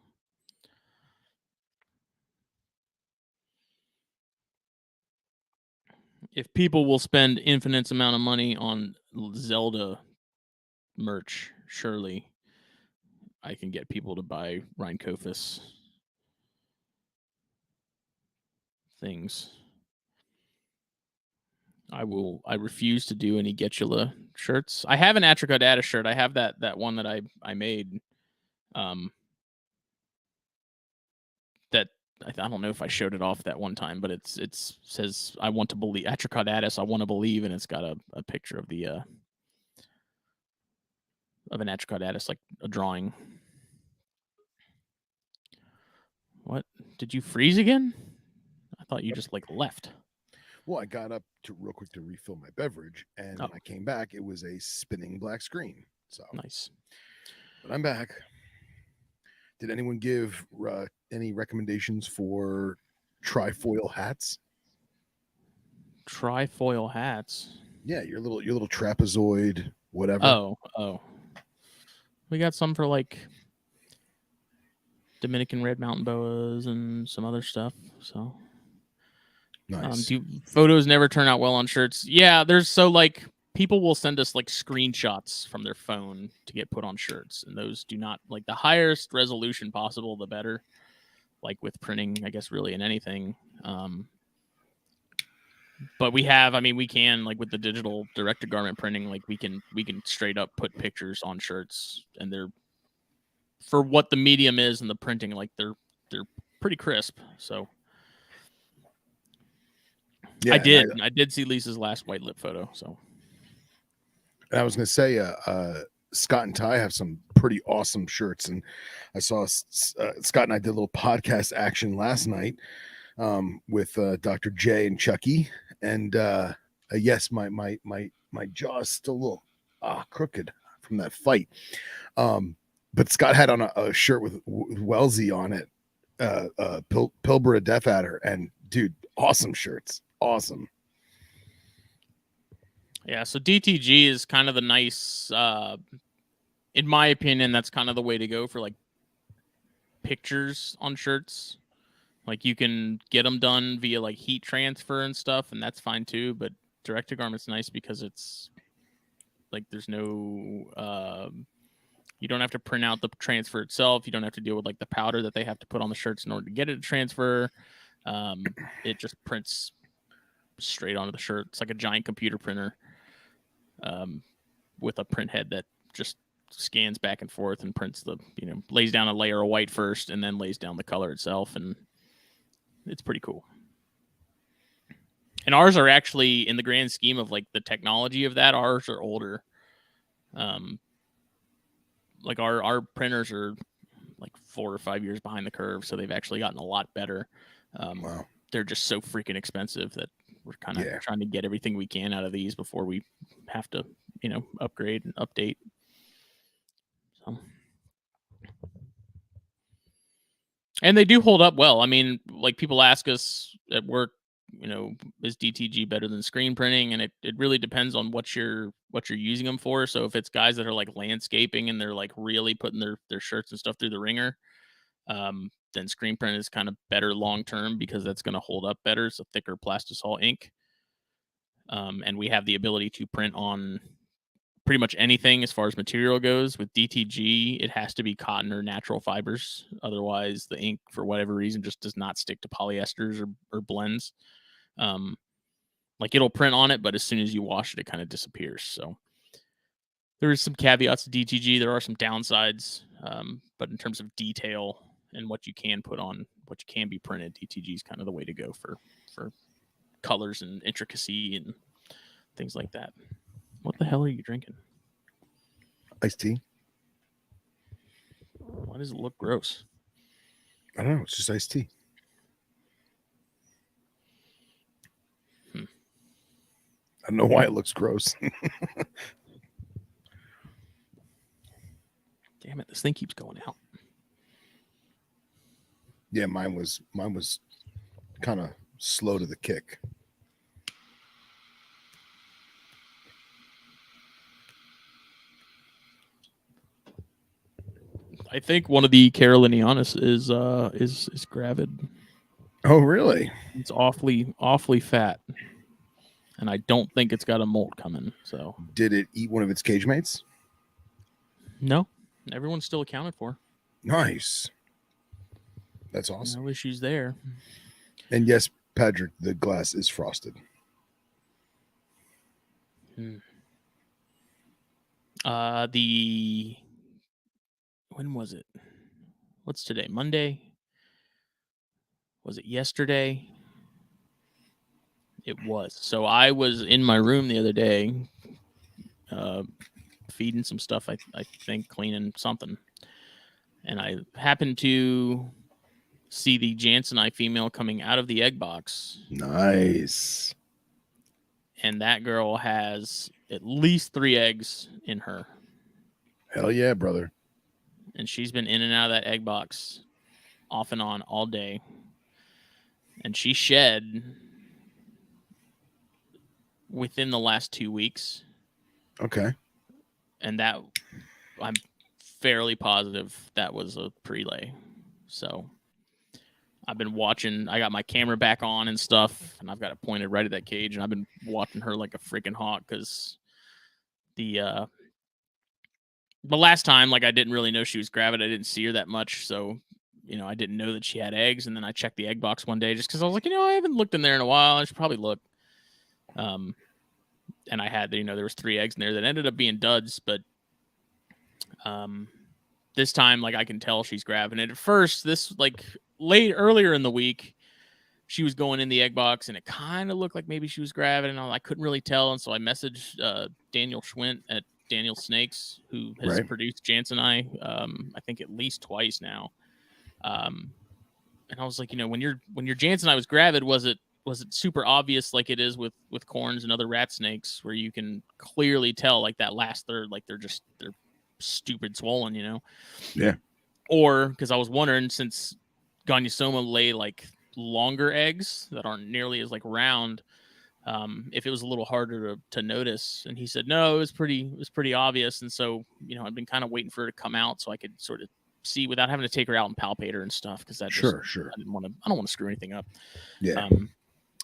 Speaker 2: If people will spend infinite amount of money on Zelda merch, surely I can get people to buy Ryan Kofis things. I refuse to do any Getula shirts. I have an Atricodata shirt. I have that one that I made. That I don't know if I showed it off that one time, but it says I want to believe Atricodatus. I want to believe, and it's got a picture of the an atracodatus, like a drawing. What? Did you freeze again? I thought you just like left.
Speaker 1: Well, I got up to real quick to refill my beverage, and when I came back, it was a spinning black screen. So
Speaker 2: nice.
Speaker 1: But I'm back. Did anyone give any recommendations for trifoil hats?
Speaker 2: Trifoil hats.
Speaker 1: Yeah, your little trapezoid, whatever.
Speaker 2: Oh. We got some for like Dominican red mountain boas and some other stuff. So
Speaker 1: nice.
Speaker 2: Do photos never turn out well on shirts? Yeah, there's so like people will send us like screenshots from their phone to get put on shirts, and those do not like the highest resolution possible, the better. Like with printing, I guess really in anything. But we can like with the digital direct to garment printing, like we can straight up put pictures on shirts, and they're for what the medium is and the printing, like they're pretty crisp. So yeah, I did see Lisa's last white lip photo. So
Speaker 1: I was going to say, Scott and Ty have some pretty awesome shirts, and I saw Scott and I did a little podcast action last night with Dr. J and Chucky, and yes, my jaw's still a little crooked from that fight. But Scott had on a shirt with Wellesley on it, Pilbara Death Adder, and dude, awesome shirts, awesome.
Speaker 2: Yeah, so DTG is kind of the nice, in my opinion, that's kind of the way to go for like pictures on shirts. Like you can get them done via like heat transfer and stuff, and that's fine too. But direct to garment's nice because it's like there's no, you don't have to print out the transfer itself. You don't have to deal with like the powder that they have to put on the shirts in order to get it to transfer. It just prints straight onto the shirt. It's like a giant computer printer. With a print head that just scans back and forth and prints lays down a layer of white first and then lays down the color itself, and it's pretty cool. And ours are actually, in the grand scheme of like the technology of that, ours are older. Like our printers are like 4 or 5 years behind the curve, so they've actually gotten a lot better.
Speaker 1: Wow.
Speaker 2: They're just so freaking expensive that we're kind of trying to get everything we can out of these before we have to, upgrade and update. So, and they do hold up well. I mean, like people ask us at work, is DTG better than screen printing? And it really depends on what you're using them for. So if it's guys that are like landscaping and they're like really putting their shirts and stuff through the ringer, then screen print is kind of better long term because that's going to hold up better. It's a thicker plastisol ink. And we have the ability to print on pretty much anything as far as material goes. With DTG, it has to be cotton or natural fibers. Otherwise, the ink, for whatever reason, just does not stick to polyesters or blends. Like it'll print on it, but as soon as you wash it, it kind of disappears. So there is some caveats to DTG. There are some downsides, but in terms of detail and what you can put on, what you can be printed, DTG is kind of the way to go for colors and intricacy and things like that. What the hell are you drinking?
Speaker 1: Iced tea.
Speaker 2: Why does it look gross?
Speaker 1: I don't know. It's just iced tea. I don't know why it looks gross.
Speaker 2: Damn it, this thing keeps going out.
Speaker 1: Yeah, mine was kind of slow to the kick.
Speaker 2: I think one of the Carolinianus is gravid.
Speaker 1: Oh, really?
Speaker 2: It's awfully fat. And I don't think it's got a molt coming. So
Speaker 1: did it eat one of its cage mates?
Speaker 2: No. Everyone's still accounted for.
Speaker 1: Nice. That's awesome.
Speaker 2: No issues there.
Speaker 1: And yes, Patrick, the glass is frosted.
Speaker 2: When was it? What's today? Monday? Was it yesterday? It was. So I was in my room the other day, feeding some stuff, I think, cleaning something. And I happened to see the Jansenii female coming out of the egg box.
Speaker 1: Nice.
Speaker 2: And that girl has at least 3 eggs in her.
Speaker 1: Hell yeah, brother.
Speaker 2: And she's been in and out of that egg box off and on all day. And she shed within the last 2 weeks.
Speaker 1: Okay.
Speaker 2: And that, I'm fairly positive that was a prelay. So I've been watching. I got my camera back on and stuff, and I've got it pointed right at that cage, and I've been watching her like a freaking hawk because the last time, like, I didn't really know she was gravid. I didn't see her that much, so I didn't know that she had eggs. And then I checked the egg box one day just because I was like, I haven't looked in there in a while. I should probably look. And I had, there was 3 eggs in there that ended up being duds, but this time, like, I can tell she's gravid. And at first, this, like, earlier in the week, she was going in the egg box, and it kind of looked like maybe she was gravid, and I couldn't really tell. And so I messaged Daniel Schwint at Daniel Snakes, who has produced Jansenii, I think at least twice now. And I was like, when your Jansenii was gravid, was it super obvious like it is with corns and other rat snakes, where you can clearly tell, like, that last third, like they're stupid swollen,
Speaker 1: Yeah.
Speaker 2: Or because I was wondering, since Gonyosoma lay like longer eggs that aren't nearly as like round, if it was a little harder to notice. And he said no, it was pretty obvious. And so I've been kind of waiting for her to come out so I could sort of see without having to take her out and palpate her and stuff, because that
Speaker 1: sure
Speaker 2: I don't want to screw anything up.
Speaker 1: Yeah.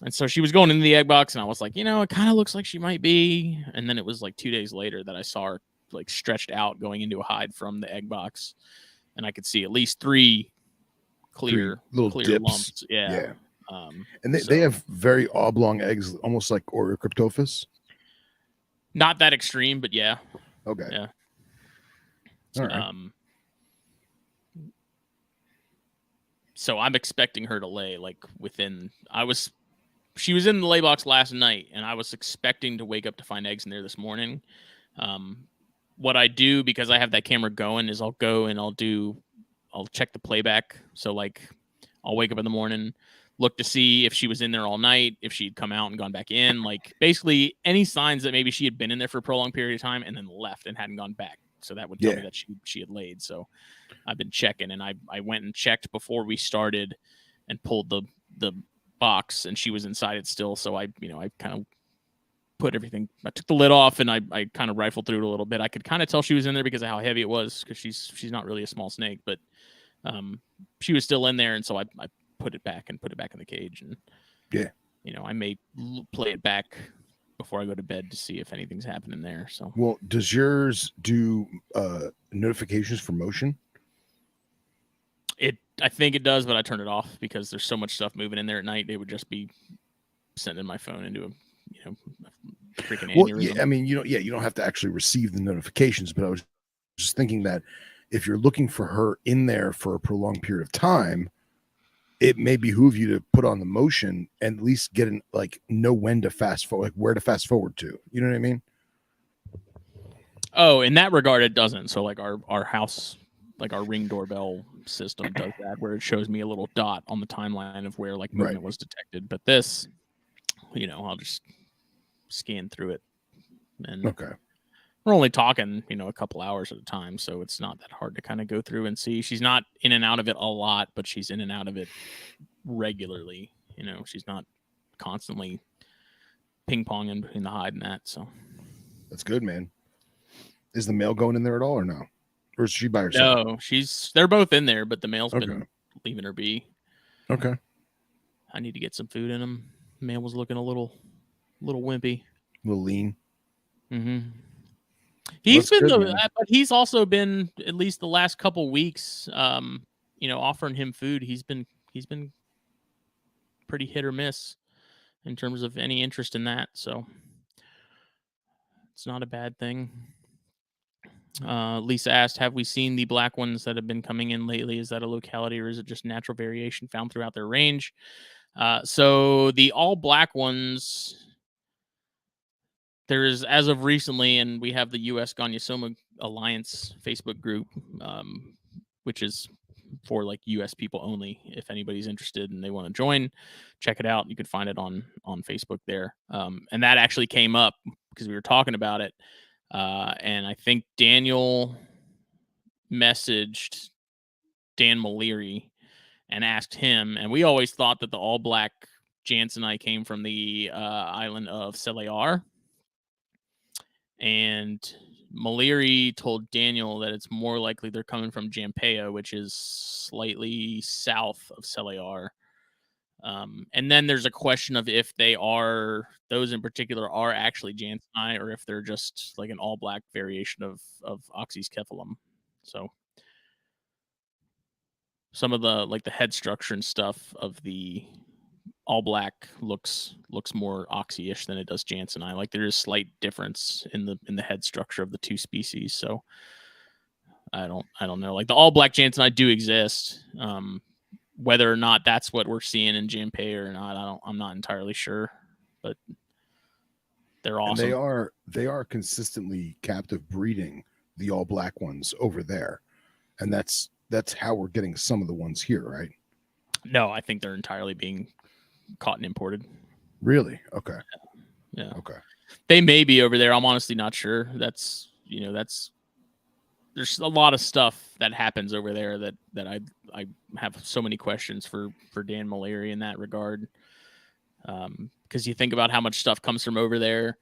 Speaker 2: And so she was going into the egg box, and I was like, it kind of looks like she might be. And then it was like 2 days later that I saw her like stretched out going into a hide from the egg box, and I could see at least 3 clear
Speaker 1: dips.
Speaker 2: lumps. Yeah.
Speaker 1: And they have very oblong eggs, almost like Oreocryptophis.
Speaker 2: Not that extreme, but yeah.
Speaker 1: Okay.
Speaker 2: Yeah.
Speaker 1: All right.
Speaker 2: So I'm expecting her to lay like she was in the lay box last night, and I was expecting to wake up to find eggs in there this morning. What I do, because I have that camera going, is I'll go and I'll check the playback. So, like, I'll wake up in the morning, look to see if she was in there all night, if she'd come out and gone back in, like basically any signs that maybe she had been in there for a prolonged period of time and then left and hadn't gone back. So that would tell me that she had laid. So I've been checking, and I went and checked before we started and pulled the box, and she was inside it still. So I kind of put everything, I took the lid off, and I kind of rifled through it a little bit. I could kind of tell she was in there because of how heavy it was, because she's not really a small snake, but she was still in there. And so I put it back in the cage, and I may play it back before I go to bed to see if anything's happening there. So,
Speaker 1: well, does yours do notifications for motion?
Speaker 2: I think it does, but I turn it off because there's so much stuff moving in there at night. It would just be sending my phone into a freaking aneurysm.
Speaker 1: Well, yeah, I mean, you don't have to actually receive the notifications, but I was just thinking that if you're looking for her in there for a prolonged period of time, it may behoove you to put on the motion and at least know when to fast forward, like where to fast forward to. You know what I mean?
Speaker 2: Oh, in that regard, it doesn't. So, like, our house, like our Ring doorbell system does that, where it shows me a little dot on the timeline of where like movement was detected. But this, I'll just scan through it. And we're only talking, a couple hours at a time, so it's not that hard to kind of go through and see. She's not in and out of it a lot, but she's in and out of it regularly. She's not constantly ping-ponging between the hide and that. So
Speaker 1: that's good, man. Is the male going in there at all, or no? Or is she by herself?
Speaker 2: No, they're both in there, but the male's been leaving her be.
Speaker 1: Okay.
Speaker 2: I need to get some food in him. The male was looking a little wimpy.
Speaker 1: A little lean.
Speaker 2: Mm-hmm. He's been but he's also been, at least the last couple weeks, offering him food. He's been pretty hit or miss in terms of any interest in that. So it's not a bad thing. Lisa asked, have we seen the black ones that have been coming in lately? Is that a locality, or is it just natural variation found throughout their range? So the all black ones, there is, as of recently, and we have the U.S. Gonyosoma Alliance Facebook group, which is for like U.S. people only. If anybody's interested and they want to join, check it out. You can find it on Facebook there. And that actually came up because we were talking about it, and I think Daniel messaged Dan Maleri and asked him, and we always thought that the all black Jansenite came from the island of Selear. And Maleri told Daniel that it's more likely they're coming from Jampea, which is slightly south of Selear. And then there's a question of if those in particular are actually Jansenite, or if they're just like an all black variation of Oxyscephalum. So some of the like the head structure and stuff of the all black looks more oxy-ish than it does Jansenite. Like there is slight difference in the head structure of the two species. So I don't know. Like the all black Jansenite do exist. Whether or not that's what we're seeing in Jampea or not, I'm not entirely sure. But they're awesome.
Speaker 1: And they are consistently captive breeding the all black ones over there, and that's how we're getting some of the ones here, right?
Speaker 2: No, I think they're entirely being caught and imported.
Speaker 1: Really? Okay.
Speaker 2: Yeah.
Speaker 1: Okay.
Speaker 2: They may be over there. I'm honestly not sure. There's a lot of stuff that happens over there that I have so many questions for Dan Maleri in that regard. Because you think about how much stuff comes from over there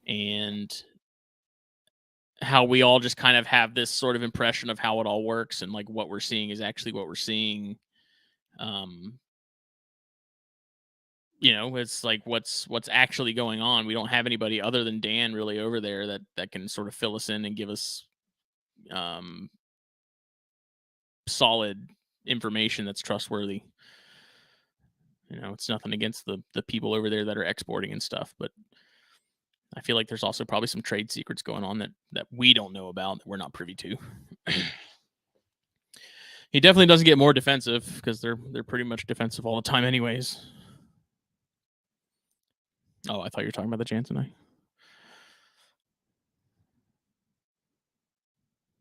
Speaker 2: and how we all just kind of have this sort of impression of how it all works, and like what we're seeing is actually what we're seeing. It's like what's actually going on. We don't have anybody other than Dan really over there that can sort of fill us in and give us solid information that's trustworthy. It's nothing against the people over there that are exporting and stuff, but I feel like there's also probably some trade secrets going on that we don't know about, that we're not privy to. He definitely doesn't get more defensive because they're pretty much defensive all the time anyways. Oh, I thought you were talking about the Jansenite.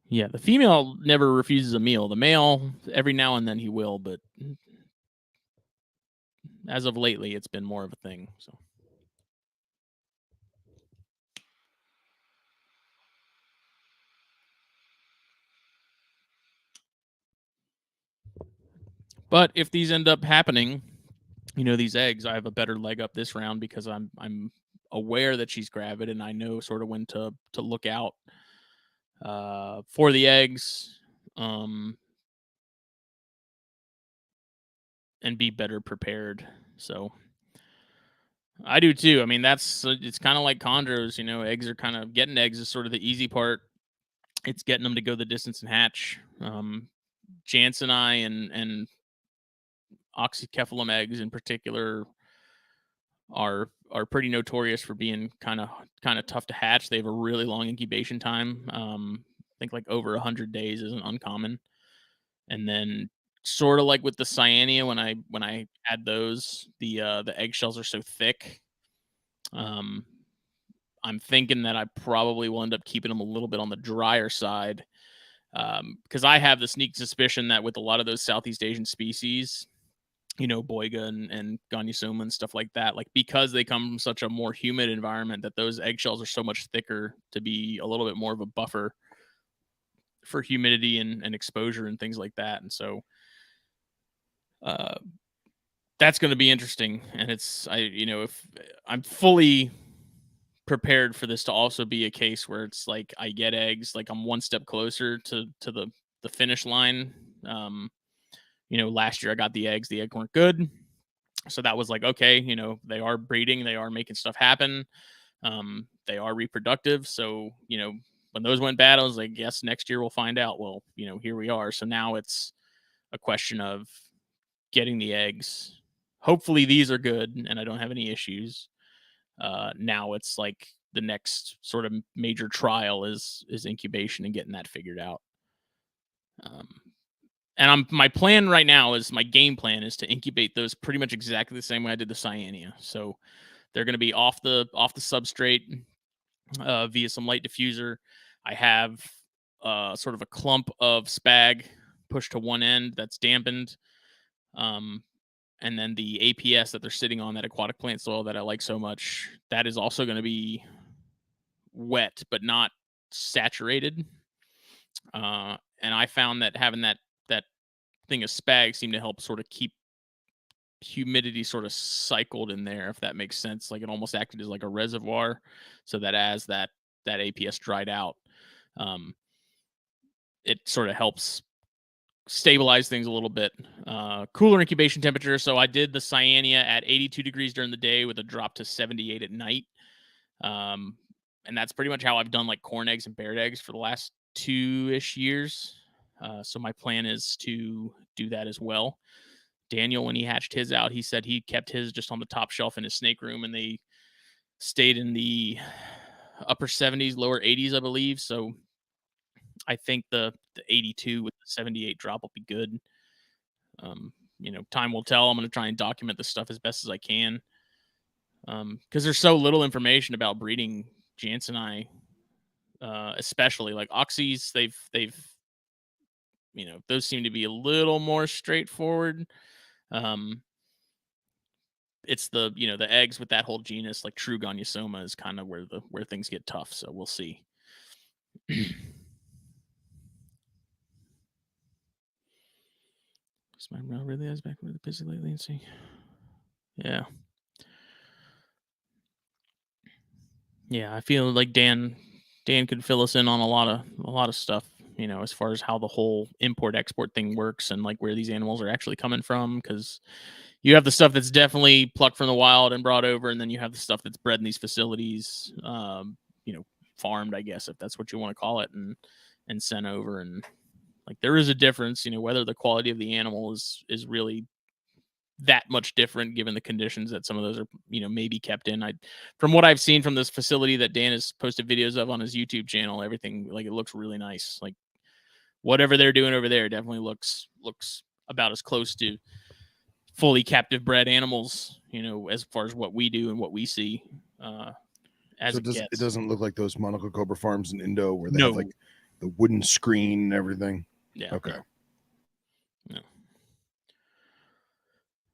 Speaker 2: Yeah, the female never refuses a meal. The male, every now and then he will, but as of lately, it's been more of a thing. So, but if these end up happening, these eggs, I have a better leg up this round because I'm aware that she's gravid, and I know sort of when to look out for the eggs, and be better prepared. So I do too. I mean, it's kind of like chondros. Eggs are kind of getting eggs is sort of the easy part. It's getting them to go the distance and hatch. Jansenite and Oxycephalum eggs in particular are pretty notorious for being kind of tough to hatch. They have a really long incubation time. I think like over 100 days isn't uncommon. And then sort of like with the Cyanea, when I add those, the eggshells are so thick. I'm thinking that I probably will end up keeping them a little bit on the drier side, because I have the sneak suspicion that with a lot of those Southeast Asian species, Boiga and Gonyosoma and stuff like that, like because they come from such a more humid environment, that those eggshells are so much thicker to be a little bit more of a buffer for humidity and exposure and things like that. And so that's going to be interesting. And if I'm fully prepared for this to also be a case where it's like I get eggs, like I'm one step closer to the finish line. Last year I got the eggs weren't good. So that was like, okay, they are breeding, they are making stuff happen. They are reproductive. So, when those went bad, I was like, yes, next year we'll find out. Well, here we are. So now it's a question of getting the eggs. Hopefully these are good and I don't have any issues. Now it's like the next sort of major trial is incubation and getting that figured out. And my plan right now is, my game plan is to incubate those pretty much exactly the same way I did the Cyanea. So they're going to be off the substrate. via some light diffuser. I have sort of a clump of spag pushed to one end that's dampened. And then the APS that they're sitting on, that aquatic plant soil that I like so much, that is also going to be wet, but not saturated. And I found that having that thing of spag seemed to help sort of keep humidity sort of cycled in there, if that makes sense. Like it almost acted as like a reservoir, so that as that APS dried out, it sort of helps stabilize things a little bit. Cooler incubation temperature. So I did the cyanea at 82 degrees during the day with a drop to 78 at night. And that's pretty much how I've done like corn eggs and bear eggs for the last 2-ish years. So my plan is to do that as well. Daniel, when he hatched his out, he said he kept his just on the top shelf in his snake room, and they stayed in the upper 70s, lower 80s, I believe. So I think the 82 with the 78 drop will be good. Time will tell. I'm going to try and document this stuff as best as I can, because there's so little information about breeding Jansenii, especially like oxys. They've those seem to be a little more straightforward. It's the the eggs with that whole genus, like true Gonyosoma, is kind of where things get tough. So we'll see. Is my round really as back with the busy lately and see? Yeah. Yeah, I feel like Dan could fill us in on a lot of stuff, as far as how the whole import export thing works and like where these animals are actually coming from, because you have the stuff that's definitely plucked from the wild and brought over, and then you have the stuff that's bred in these facilities, farmed, I guess, if that's what you want to call it, and sent over. And like there is a difference, whether the quality of the animal is really that much different given the conditions that some of those are, maybe kept in. From what I've seen from this facility that Dan has posted videos of on his YouTube channel, everything, like, it looks really nice. Like whatever they're doing over there definitely looks about as close to fully captive bred animals, as far as what we do and what we see. As
Speaker 1: So it doesn't look like those Monaco Cobra farms in Indo where they have like the wooden screen and everything.
Speaker 2: Yeah.
Speaker 1: Okay.
Speaker 2: No.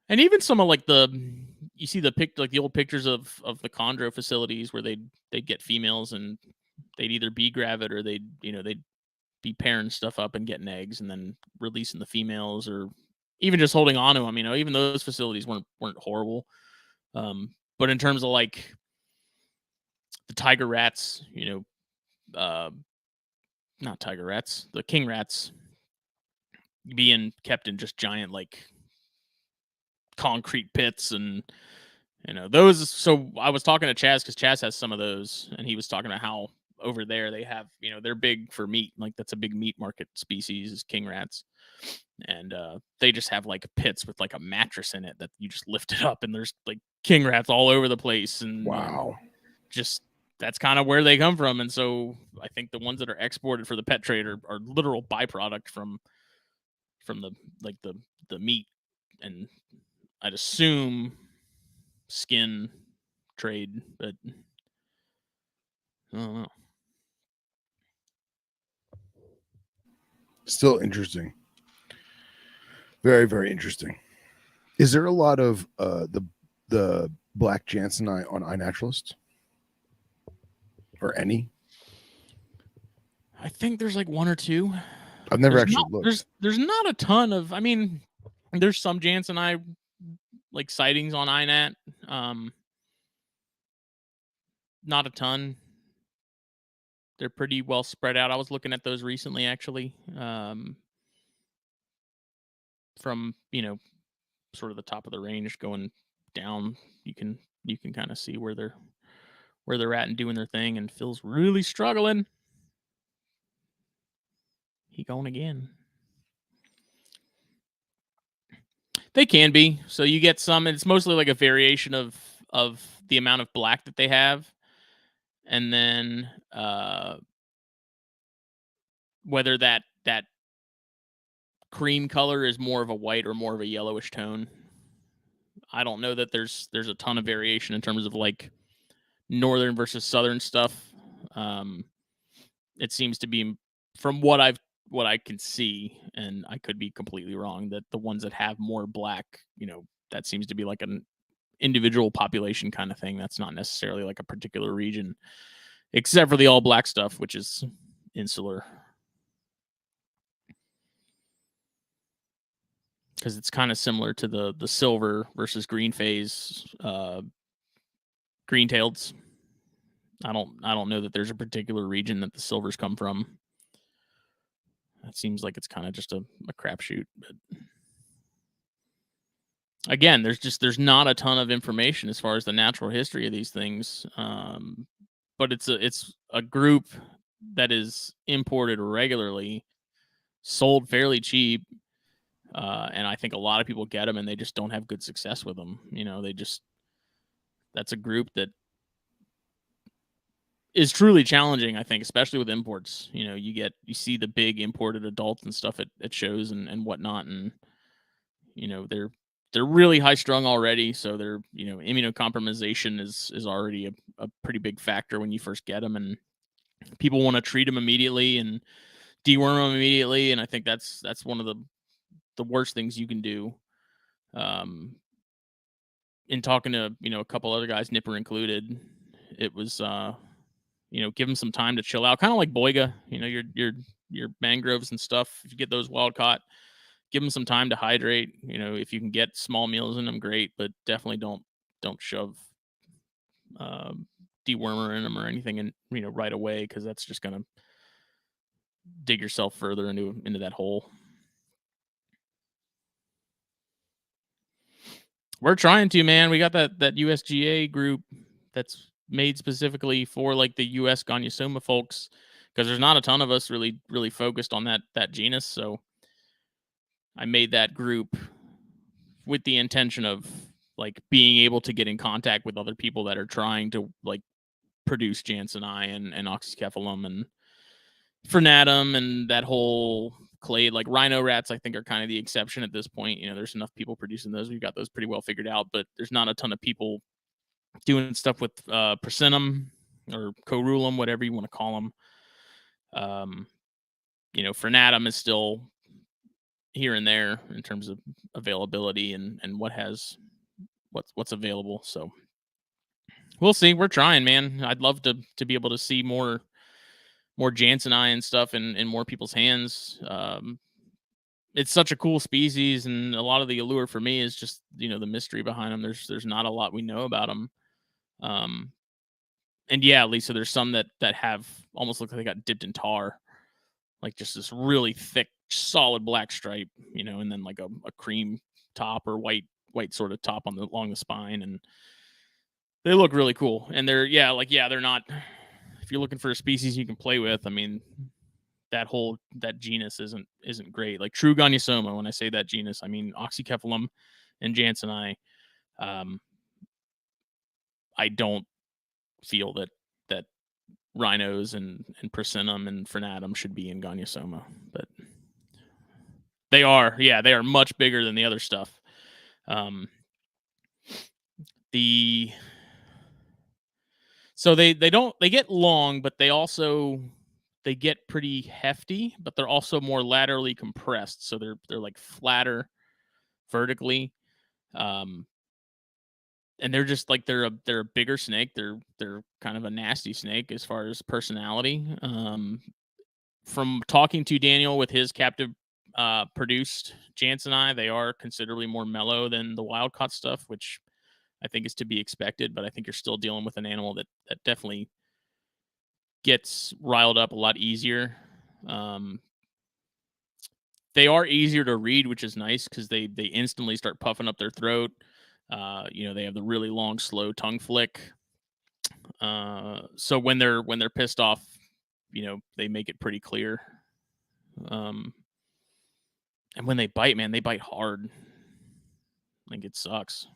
Speaker 2: And even some of like you see the old pictures of the chondro facilities where they'd get females and they'd either be gravid or they'd be pairing stuff up and getting eggs and then releasing the females, or even just holding on to them. Even those facilities weren't horrible. But in terms of like the tiger rats, not tiger rats, the king rats being kept in just giant like concrete pits and those. So I was talking to Chaz, because Chaz has some of those, and he was talking about how over there they have, they're big for meat. Like that's a big meat market species, is king rats. And they just have like pits with like a mattress in it that you just lift it up, and there's like king rats all over the place. And
Speaker 1: wow,
Speaker 2: just that's kind of where they come from. And so I think the ones that are exported for the pet trade are literal byproduct from the meat, and I'd assume skin trade, but I don't know.
Speaker 1: Still interesting. Very, very interesting. Is there a lot of the black Jansenii on iNaturalist? Or any?
Speaker 2: I think there's like one or two.
Speaker 1: I've never actually looked.
Speaker 2: There's not a ton of, there's some Jansenii like sightings on iNat. Not a ton. They're pretty well spread out. I was looking at those recently, actually. From sort of the top of the range going down, you can kind of see where they're at and doing their thing. And Phil's really struggling. He going again. They can be. So you get some, and it's mostly like a variation of the amount of black that they have, and then whether that cream color is more of a white or more of a yellowish tone. I don't know that there's a ton of variation in terms of like northern versus southern stuff. It seems to be, from what I can see, and I could be completely wrong, that the ones that have more black, that seems to be like an individual population kind of thing. That's not necessarily like a particular region, except for the all black stuff, which is insular. Because it's kind of similar to the silver versus green phase green-taileds. I don't know that there's a particular region that the silvers come from. It seems like it's kind of just a crapshoot. But again, there's not a ton of information as far as the natural history of these things. But it's a group that is imported regularly, sold fairly cheap, and I think a lot of people get them and they just don't have good success with them. That's a group that is truly challenging, I think, especially with imports. You see the big imported adults and stuff at shows and whatnot, and they're really high strung already, so their immunocompromisation is already a pretty big factor when you first get them, and people want to treat them immediately and deworm them immediately, and I think that's one of the worst things you can do. In talking to a couple other guys, Nipper included, it was give them some time to chill out, kind of like boiga. Your mangroves and stuff. If you get those wild caught, give them some time to hydrate. If you can get small meals in them, great, but definitely don't shove dewormer in them or anything, and right away, because that's just gonna dig yourself further into that hole. We're trying to, man. We got that USGA group that's made specifically for like the US Gonyosoma folks, because there's not a ton of us really focused on that genus. So I made that group with the intention of like being able to get in contact with other people that are trying to like produce Jansseni and Oxycephalum and Frenatum and that whole clade. Like rhino rats, I think, are kind of the exception at this point. There's enough people producing those. We've got those pretty well figured out, but there's not a ton of people doing stuff with Persinnum or Corulum, whatever you want to call them. Frenatum is still here and there in terms of availability and what's available. So we'll see. We're trying, man. I'd love to be able to see more Jansseni and stuff in more people's hands. It's such a cool species, and a lot of the allure for me is just the mystery behind them. There's not a lot we know about them. And yeah, Lisa, there's some that have almost look like they got dipped in tar, like just this really thick, solid black stripe, and then like a cream top or white sort of top along the spine, and they look really cool. And they're not. If you're looking for a species you can play with, I mean, that genus isn't great. Like true Gonyosoma, when I say that genus, I mean Oxycephalum and Jansseni. I don't feel that rhinos and Persinnum and Frenatum should be in Gonyosoma, but they are. Yeah, they are much bigger than the other stuff. So they get long, but they get pretty hefty, but they're also more laterally compressed. So they're like flatter vertically. And they're just like they're a bigger snake. They're kind of a nasty snake as far as personality. From talking to Daniel with his captive produced Jansseni, they are considerably more mellow than the wild caught stuff, which I think is to be expected. But I think you're still dealing with an animal that definitely gets riled up a lot easier. They are easier to read, which is nice because they instantly start puffing up their throat. They have the really long, slow tongue flick. So when they're pissed off, they make it pretty clear. And when they bite, man, they bite hard. Like it sucks.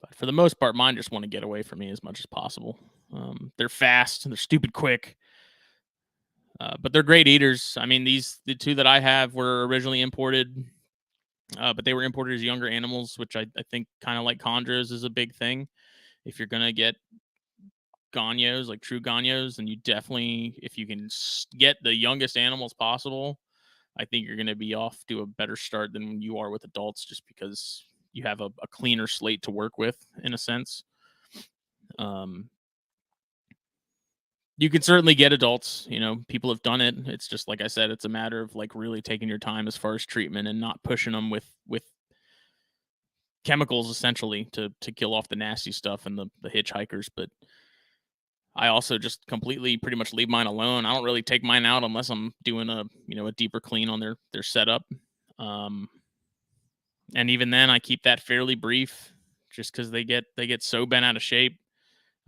Speaker 2: But for the most part, mine just want to get away from me as much as possible. They're fast and they're stupid quick. But they're great eaters. I mean, the two that I have were originally imported, but they were imported as younger animals, which I think kind of like chondros is a big thing. If you're going to get gonyos, like true gonyos, then you definitely, if you can get the youngest animals possible, I think you're going to be off to a better start than you are with adults, just because you have a cleaner slate to work with, in a sense. You can certainly get adults, people have done it. It's just, like I said, it's a matter of like really taking your time as far as treatment and not pushing them with chemicals, essentially, to kill off the nasty stuff and the hitchhikers. But I also just completely pretty much leave mine alone. I don't really take mine out unless I'm doing a deeper clean on their setup. And even then I keep that fairly brief, just because they get so bent out of shape.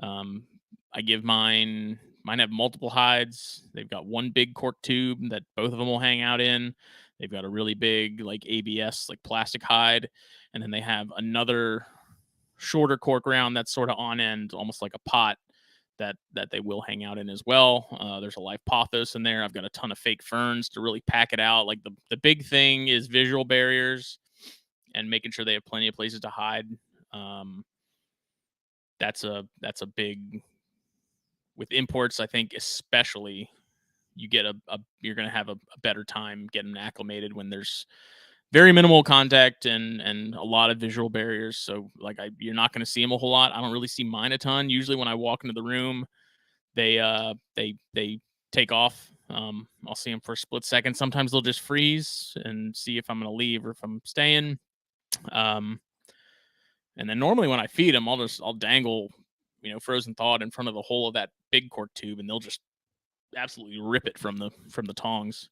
Speaker 2: I give mine have multiple hides. They've got one big cork tube that both of them will hang out in. They've got a really big like ABS, like plastic hide, and then they have another shorter cork round that's sort of on end, almost like a pot, that they will hang out in as well. There's a live pothos in there. I've got a ton of fake ferns to really pack it out. Like the big thing is visual barriers and making sure they have plenty of places to hide. That's a big, with imports, I think, especially, you get you're going to have a better time getting acclimated when there's very minimal contact and a lot of visual barriers. So like you're not going to see them a whole lot. I don't really see mine a ton. Usually when I walk into the room, they take off. I'll see them for a split second. Sometimes they'll just freeze and see if I'm going to leave or if I'm staying. And then normally when I feed them, I'll dangle, frozen thawed in front of the hole of that big cork tube, and they'll just absolutely rip it from the tongs.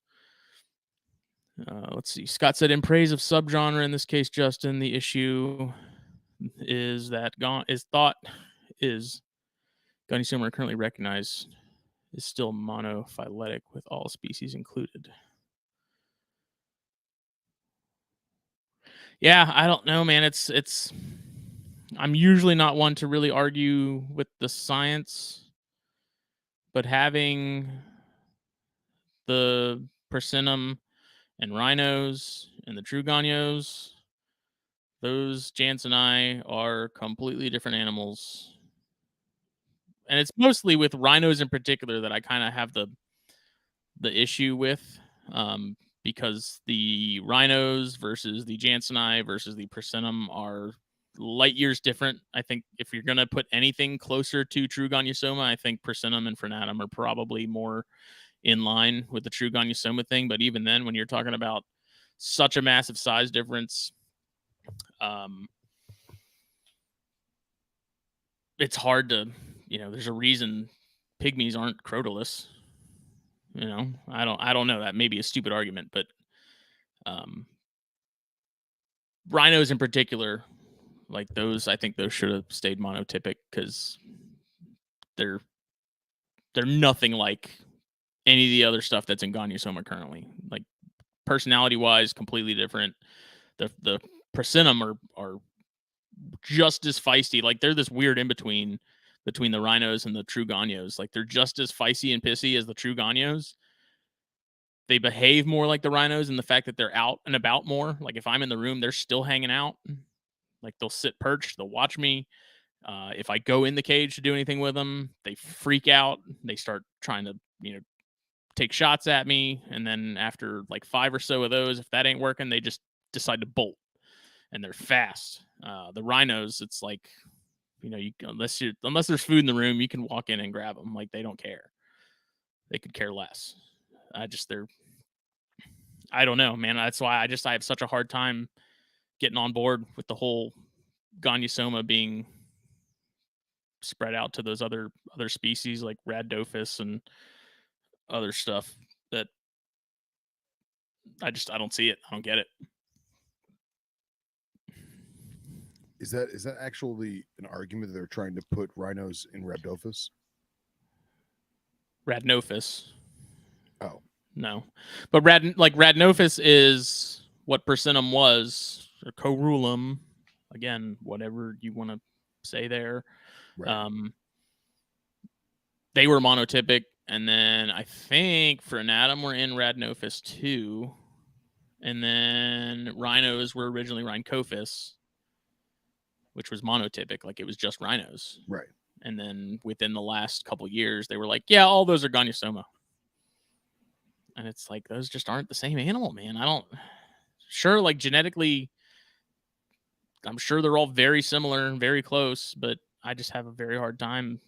Speaker 2: Let's see. Scott said, in praise of subgenre, in this case, Justin, the issue is that Gonyosoma currently recognized is still monophyletic with all species included. Yeah, I don't know, man. It's I'm usually not one to really argue with the science, but having the Persimmon and rhinos and the true gonyos, those Jansenii are completely different animals. And it's mostly with rhinos in particular that I kind of have the issue with, because the rhinos versus the Jansenii versus the Persimmon are light years different. I think if you're going to put anything closer to true Gonyosoma, I think Persimmon and Frenatum are probably more in line with the true Gonyosoma thing. But even then, when you're talking about such a massive size difference, it's hard to, there's a reason pygmies aren't crotalus. I don't know. That may be a stupid argument, but rhinos in particular, like those, I think those should have stayed monotypic, because they're nothing like any of the other stuff that's in Gonyosoma currently. Like personality wise, completely different. The Persimmon are just as feisty. Like they're this weird in between the rhinos and the true gonyos. Like they're just as feisty and pissy as the true gonyos. They behave more like the rhinos in the fact that they're out and about more. Like if I'm in the room, they're still hanging out. Like they'll sit perched, they'll watch me. If I go in the cage to do anything with them, they freak out. They start trying to, take shots at me. And then after like 5 or so of those, if that ain't working, they just decide to bolt. And they're fast. The rhinos, it's like, unless there's food in the room, you can walk in and grab them. Like they don't care. They could care less. I don't know, man. That's why I have such a hard time getting on board with the whole Gonyosoma being spread out to those other species like Rhabdophis and other stuff that I don't see it. I don't get it.
Speaker 1: Is that actually an argument that they're trying to put rhinos in Rhabdophis?
Speaker 2: Rhabdophis.
Speaker 1: Oh.
Speaker 2: No. But Rhabdophis is what Persimmon was, or Corulum. Again, whatever you want to say there.
Speaker 1: Right.
Speaker 2: They were monotypic, and then I think Frenatum were in Rhabdophis too. And then rhinos were originally Rhynchophis, which was monotypic, like it was just rhinos.
Speaker 1: Right.
Speaker 2: And then within the last couple years, they were like, yeah, all those are Gonyosoma. And it's like, those just aren't the same animal, man. Sure, like genetically, I'm sure they're all very similar and very close, but I just have a very hard time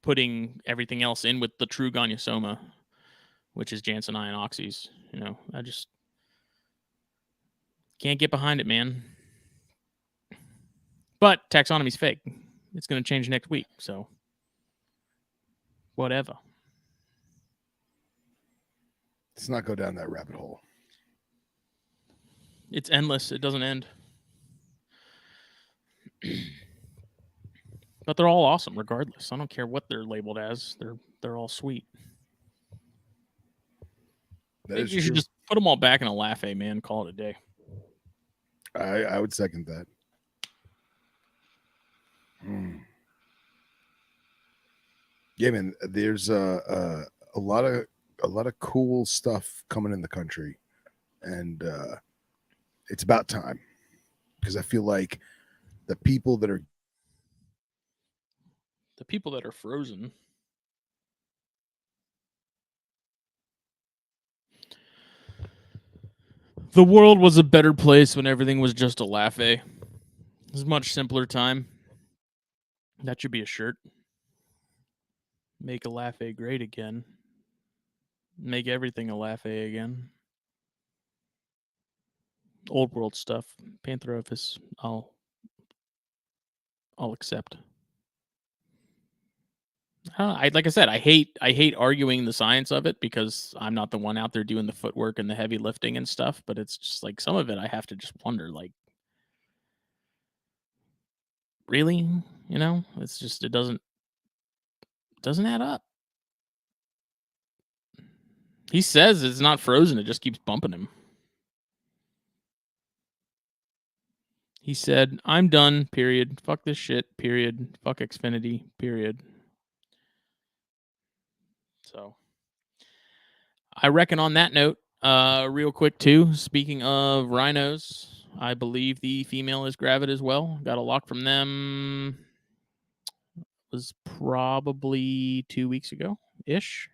Speaker 2: putting everything else in with the true Gonyosoma, which is Janseni and Oxys. I just can't get behind it, man. But taxonomy's fake. It's going to change next week, so whatever.
Speaker 1: Let's not go down that rabbit hole.
Speaker 2: It's endless. It doesn't end. But they're all awesome regardless. I don't care what they're labeled as. They're all sweet. You should just put them all back in a latte, man. Call it a day.
Speaker 1: I would second that. Yeah, man. There's a lot of cool stuff coming in the country, and it's about time, because I feel like the people that are
Speaker 2: frozen. The world was a better place when everything was just a latte. It was a much simpler time. That should be a shirt. Make a latte great again. Make everything a latte again. Old world stuff. Pantherophis, I'll accept. Like I said, I hate arguing the science of it, because I'm not the one out there doing the footwork and the heavy lifting and stuff. But it's just like, some of it I have to just wonder, like, really? It's just, it doesn't add up. He says it's not frozen, it just keeps bumping him. He said, I'm done, period. Fuck this shit, period. Fuck Xfinity, period. So I reckon on that note, real quick too, speaking of rhinos, I believe the female is gravid as well. Got a lock from them. It was probably 2 weeks ago ish.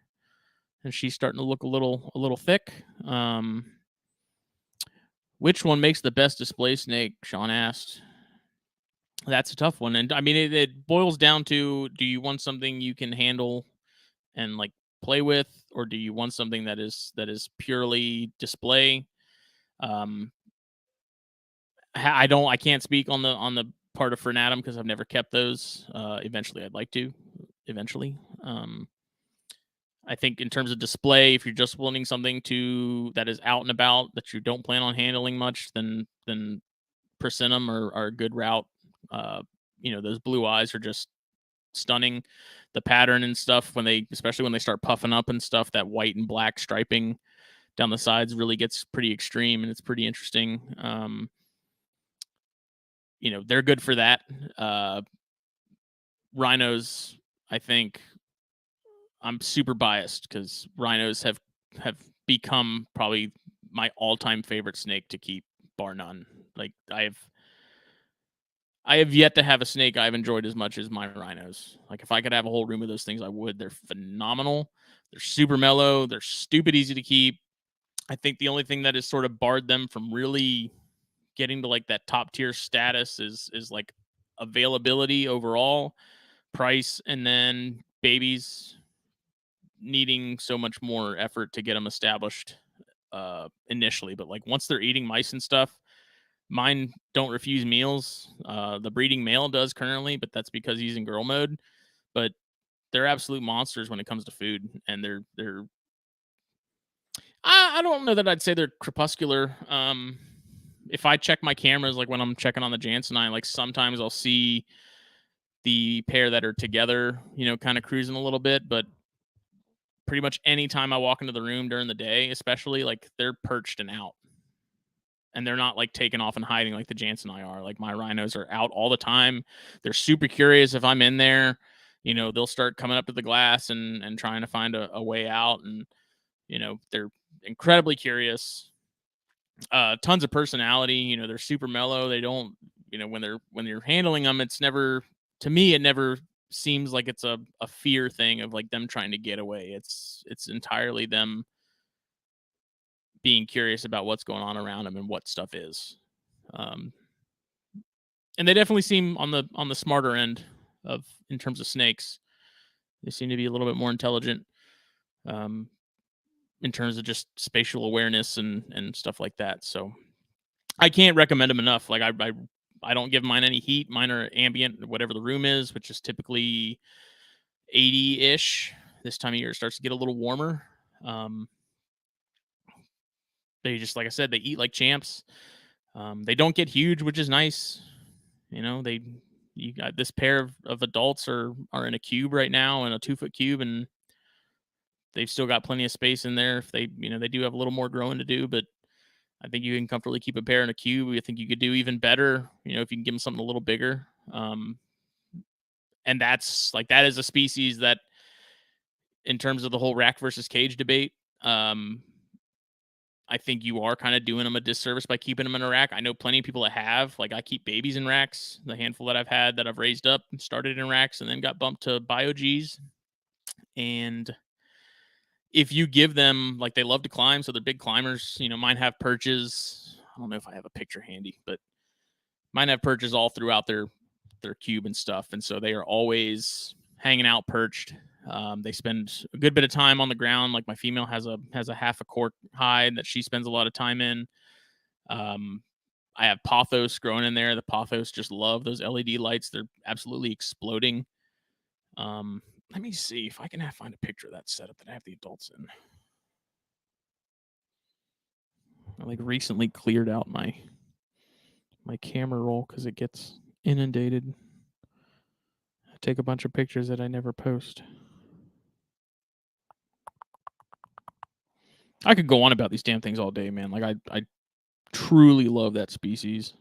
Speaker 2: And she's starting to look a little thick. Which one makes the best display snake? Sean asked. That's a tough one. And I mean, it boils down to, do you want something you can handle and like play with, or do you want something that is purely display? I can't speak on the part of Fernatum, because I've never kept those. Eventually I'd like to. I think in terms of display, if you're just wanting something that is out and about, that you don't plan on handling much, then Persimmon are a good route. Those blue eyes are just stunning. The pattern and stuff, especially when they start puffing up and stuff, that white and black striping down the sides really gets pretty extreme, and it's pretty interesting. They're good for that. Rhinos, I think, I'm super biased, because rhinos have become probably my all-time favorite snake to keep, bar none. Like, I have yet to have a snake I've enjoyed as much as my rhinos. Like, if I could have a whole room of those things, I would. They're phenomenal. They're super mellow. They're stupid easy to keep. I think the only thing that has sort of barred them from really getting to like that top tier status is like availability overall, price, and then babies needing so much more effort to get them established initially. But like, once they're eating mice and stuff, mine don't refuse meals. The breeding male does currently, but that's because he's in girl mode. But they're absolute monsters when it comes to food, and they're I don't know that I'd say they're crepuscular. If I check my cameras, like when I'm checking on the Janseni, like sometimes I'll see the pair that are together, kind of cruising a little bit. But pretty much any time I walk into the room during the day, especially, like, they're perched and out. And they're not like taking off and hiding like the Janseni are. Like, my rhinos are out all the time. They're super curious if I'm in there. They'll start coming up to the glass and trying to find a way out. And, they're incredibly curious. Tons of personality. They're super mellow. They don't, when you're handling them, it's never to me, it never seems like it's a fear thing of like them trying to get away. It's entirely them being curious about what's going on around them and what stuff is. Um, and they definitely seem on the smarter end of in terms of snakes. They seem to be a little bit more intelligent in terms of just spatial awareness and stuff like that. So I can't recommend them enough. Like I don't give mine any heat. Mine are ambient, whatever the room is, which is typically 80-ish. This time of year it starts to get a little warmer. They just, like I said, they eat like champs. They don't get huge, which is nice. You know, you got this pair of adults are in a cube right now, in a 2-foot cube, and they've still got plenty of space in there. If they, they do have a little more growing to do, but I think you can comfortably keep a pair in a cube. I think you could do even better, if you can give them something a little bigger. And that is a species that, in terms of the whole rack versus cage debate, I think you are kind of doing them a disservice by keeping them in a rack. I know plenty of people that have. Like, I keep babies in racks. The handful that I've had that I've raised up started in racks and then got bumped to BioGs. And if you give them, like, they love to climb, so they're big climbers. Mine have perches. I don't know if I have a picture handy, but mine have perches all throughout their cube and stuff. And so they are always hanging out perched. They spend a good bit of time on the ground. Like, my female has a half a cork hide that she spends a lot of time in. I have pothos growing in there. The pothos just love those LED lights. They're absolutely exploding. Let me see if I can find a picture of that setup that I have the adults in. I like recently cleared out my camera roll because it gets inundated. I take a bunch of pictures that I never post. I could go on about these damn things all day, man. Like, I truly love that species.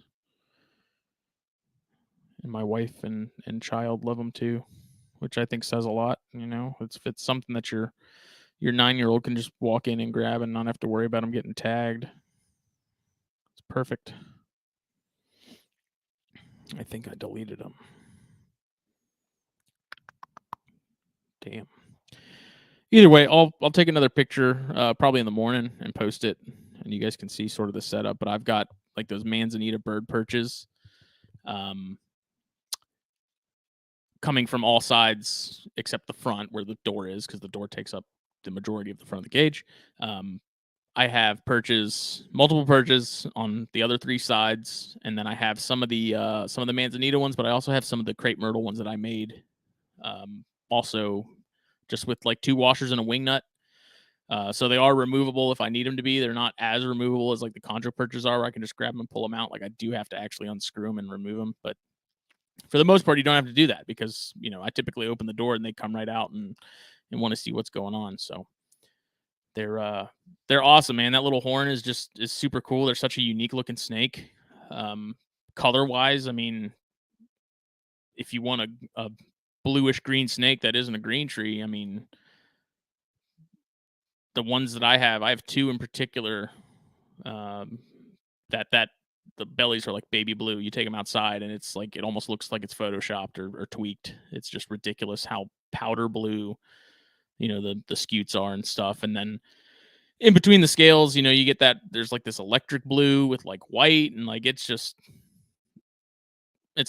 Speaker 2: And my wife and child love them too, which I think says a lot. It's something that your 9-year-old can just walk in and grab and not have to worry about them getting tagged. It's perfect. I think I deleted them. Damn. Either way, I'll take another picture probably in the morning and post it, and you guys can see sort of the setup. But I've got like those manzanita bird perches coming from all sides except the front where the door is, because the door takes up the majority of the front of the cage. I have multiple perches on the other 3 sides, and then I have some of the manzanita ones, but I also have some of the crepe myrtle ones that I made. Also, just with like 2 washers and a wing nut. So they are removable if I need them to be. They're not as removable as like the chondro perches are, where I can just grab them and pull them out. Like, I do have to actually unscrew them and remove them, but for the most part, you don't have to do that because I typically open the door and they come right out and want to see what's going on. So they're awesome, man. That little horn is super cool. They're such a unique looking snake. Color wise, I mean, if you want a bluish green snake that isn't a green tree, I mean, the ones that I have 2 in particular, that the bellies are like baby blue. You take them outside and it's like, it almost looks like it's photoshopped or tweaked. It's just ridiculous how powder blue, the scutes are and stuff. And then in between the scales, you get that there's like this electric blue with like white, and like it's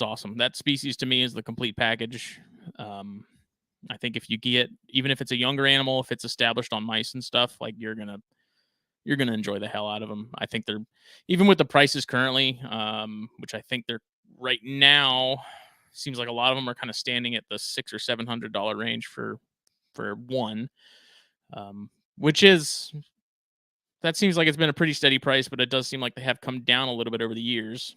Speaker 2: awesome. That species to me is the complete package. I think if you get, even if it's a younger animal, if it's established on mice and stuff, like you're gonna enjoy the hell out of them. I think they're, even with the prices currently, which I think they're right now, seems like a lot of them are kind of standing at the $600 or $700 range for one, which is, that seems like it's been a pretty steady price, but it does seem like they have come down a little bit over the years.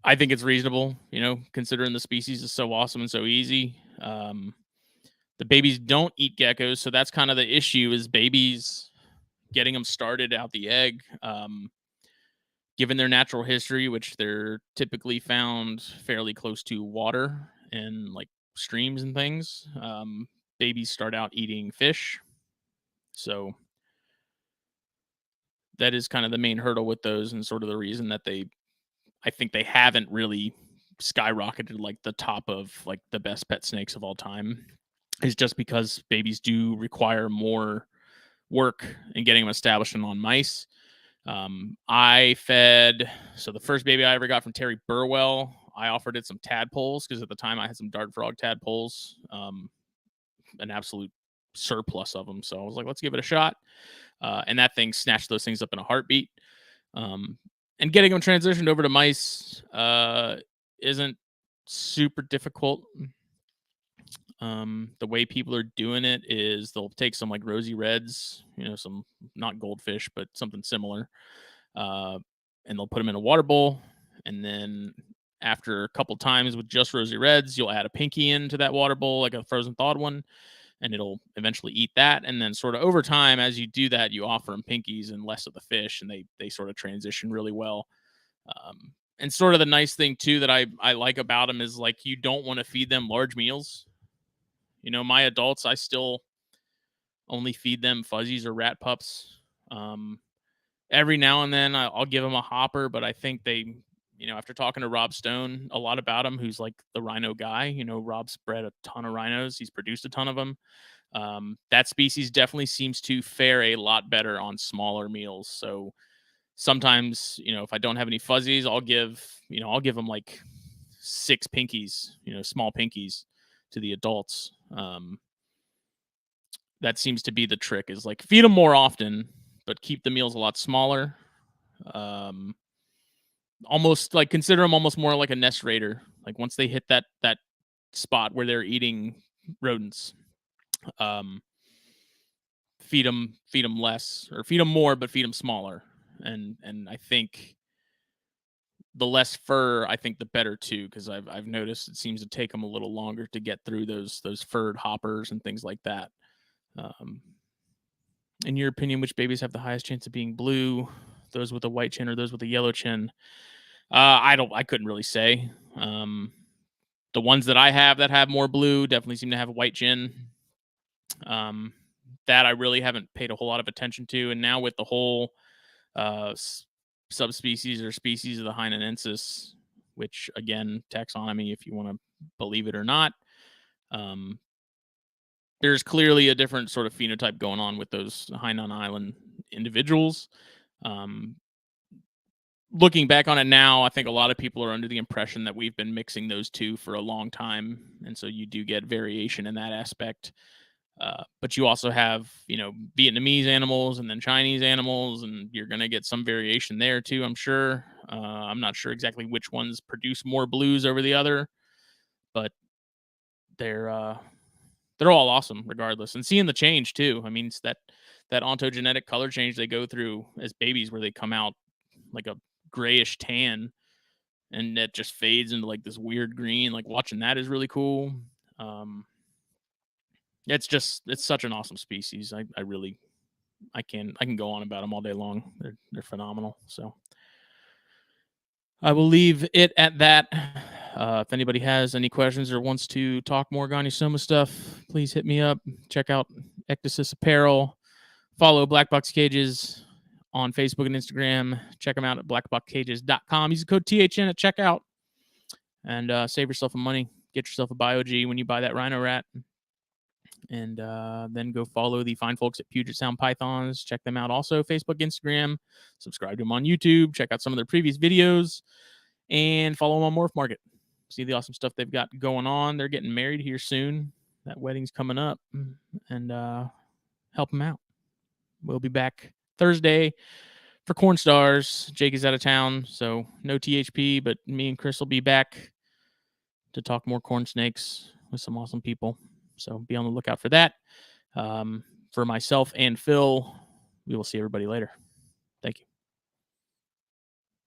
Speaker 2: I think it's reasonable, considering the species is so awesome and so easy. The babies don't eat geckos, so that's kind of the issue, is babies getting them started out the egg. Given their natural history, which they're typically found fairly close to water and like streams and things, babies start out eating fish. So that is kind of the main hurdle with those, and sort of the reason that I think they haven't really skyrocketed like the top of like the best pet snakes of all time is just because babies do require more work in getting them established and on mice. I fed, so the first baby I ever got from Terry Burwell, I offered it some tadpoles because at the time I had some dart frog tadpoles, an absolute surplus of them. So I was like, let's give it a shot. And that thing snatched those things up in a heartbeat. And getting them transitioned over to mice isn't super difficult. The way people are doing it is they'll take some like rosy reds, some not goldfish, but something similar, and they'll put them in a water bowl. And then after a couple times with just rosy reds, you'll add a pinky into that water bowl, like a frozen thawed one, and it'll eventually eat that. And then sort of over time, as you do that, you offer them pinkies and less of the fish, and they sort of transition really well. And sort of the nice thing too that I like about them is like you don't want to feed them large meals. My adults, I still only feed them fuzzies or rat pups. Every now and then I'll give them a hopper, but I think they, after talking to Rob Stone a lot about him, who's like the rhino guy, Rob's bred a ton of rhinos. He's produced a ton of them. That species definitely seems to fare a lot better on smaller meals. So sometimes, if I don't have any fuzzies, I'll give them like 6 pinkies, small pinkies to the adults. That seems to be the trick, is like feed them more often, but keep the meals a lot smaller. Almost like consider them almost more like a nest raider. Like once they hit that spot where they're eating rodents, feed them less, or feed them more, but feed them smaller. And I think the less fur, I think the better too, because I've noticed it seems to take them a little longer to get through those furred hoppers and things like that. In your opinion, which babies have the highest chance of being blue? Those with a white chin or those with a yellow chin? I couldn't really say. The ones that I have that have more blue definitely seem to have a white chin. That I really haven't paid a whole lot of attention to. And now with the whole subspecies or species of the Hynenensis, which again, taxonomy, if you want to believe it or not, there's clearly a different sort of phenotype going on with those Hainan Island individuals. Looking back on it now, I think a lot of people are under the impression that we've been mixing those two for a long time. And so you do get variation in that aspect. But you also have, Vietnamese animals and then Chinese animals, and you're going to get some variation there too, I'm sure. I'm not sure exactly which ones produce more blues over the other, but they're all awesome regardless. And seeing the change too. I mean, it's that ontogenetic color change they go through as babies, where they come out like a grayish tan and that just fades into like this weird green. Like watching that is really cool. It's such an awesome species. I can go on about them all day long. They're phenomenal. So I will leave it at that. If anybody has any questions or wants to talk more Gonyosoma stuff, please hit me up. Check out Ecdysis Apparel. Follow BlackBox Cages on Facebook and Instagram. Check them out at blackboxcages.com. Use the code THN at checkout and save yourself some money. Get yourself a BioG when you buy that Rhino Rat. And then go follow the fine folks at Puget Sound Pythons. Check them out also, Facebook, Instagram. Subscribe to them on YouTube. Check out some of their previous videos. And follow them on Morph Market. See the awesome stuff they've got going on. They're getting married here soon. That wedding's coming up. And help them out. We'll be back Thursday for Corn Stars. Jake is out of town, so no THP, but me and Chris will be back to talk more corn snakes with some awesome people. So be on the lookout for that. For myself and Phil, we will see everybody later.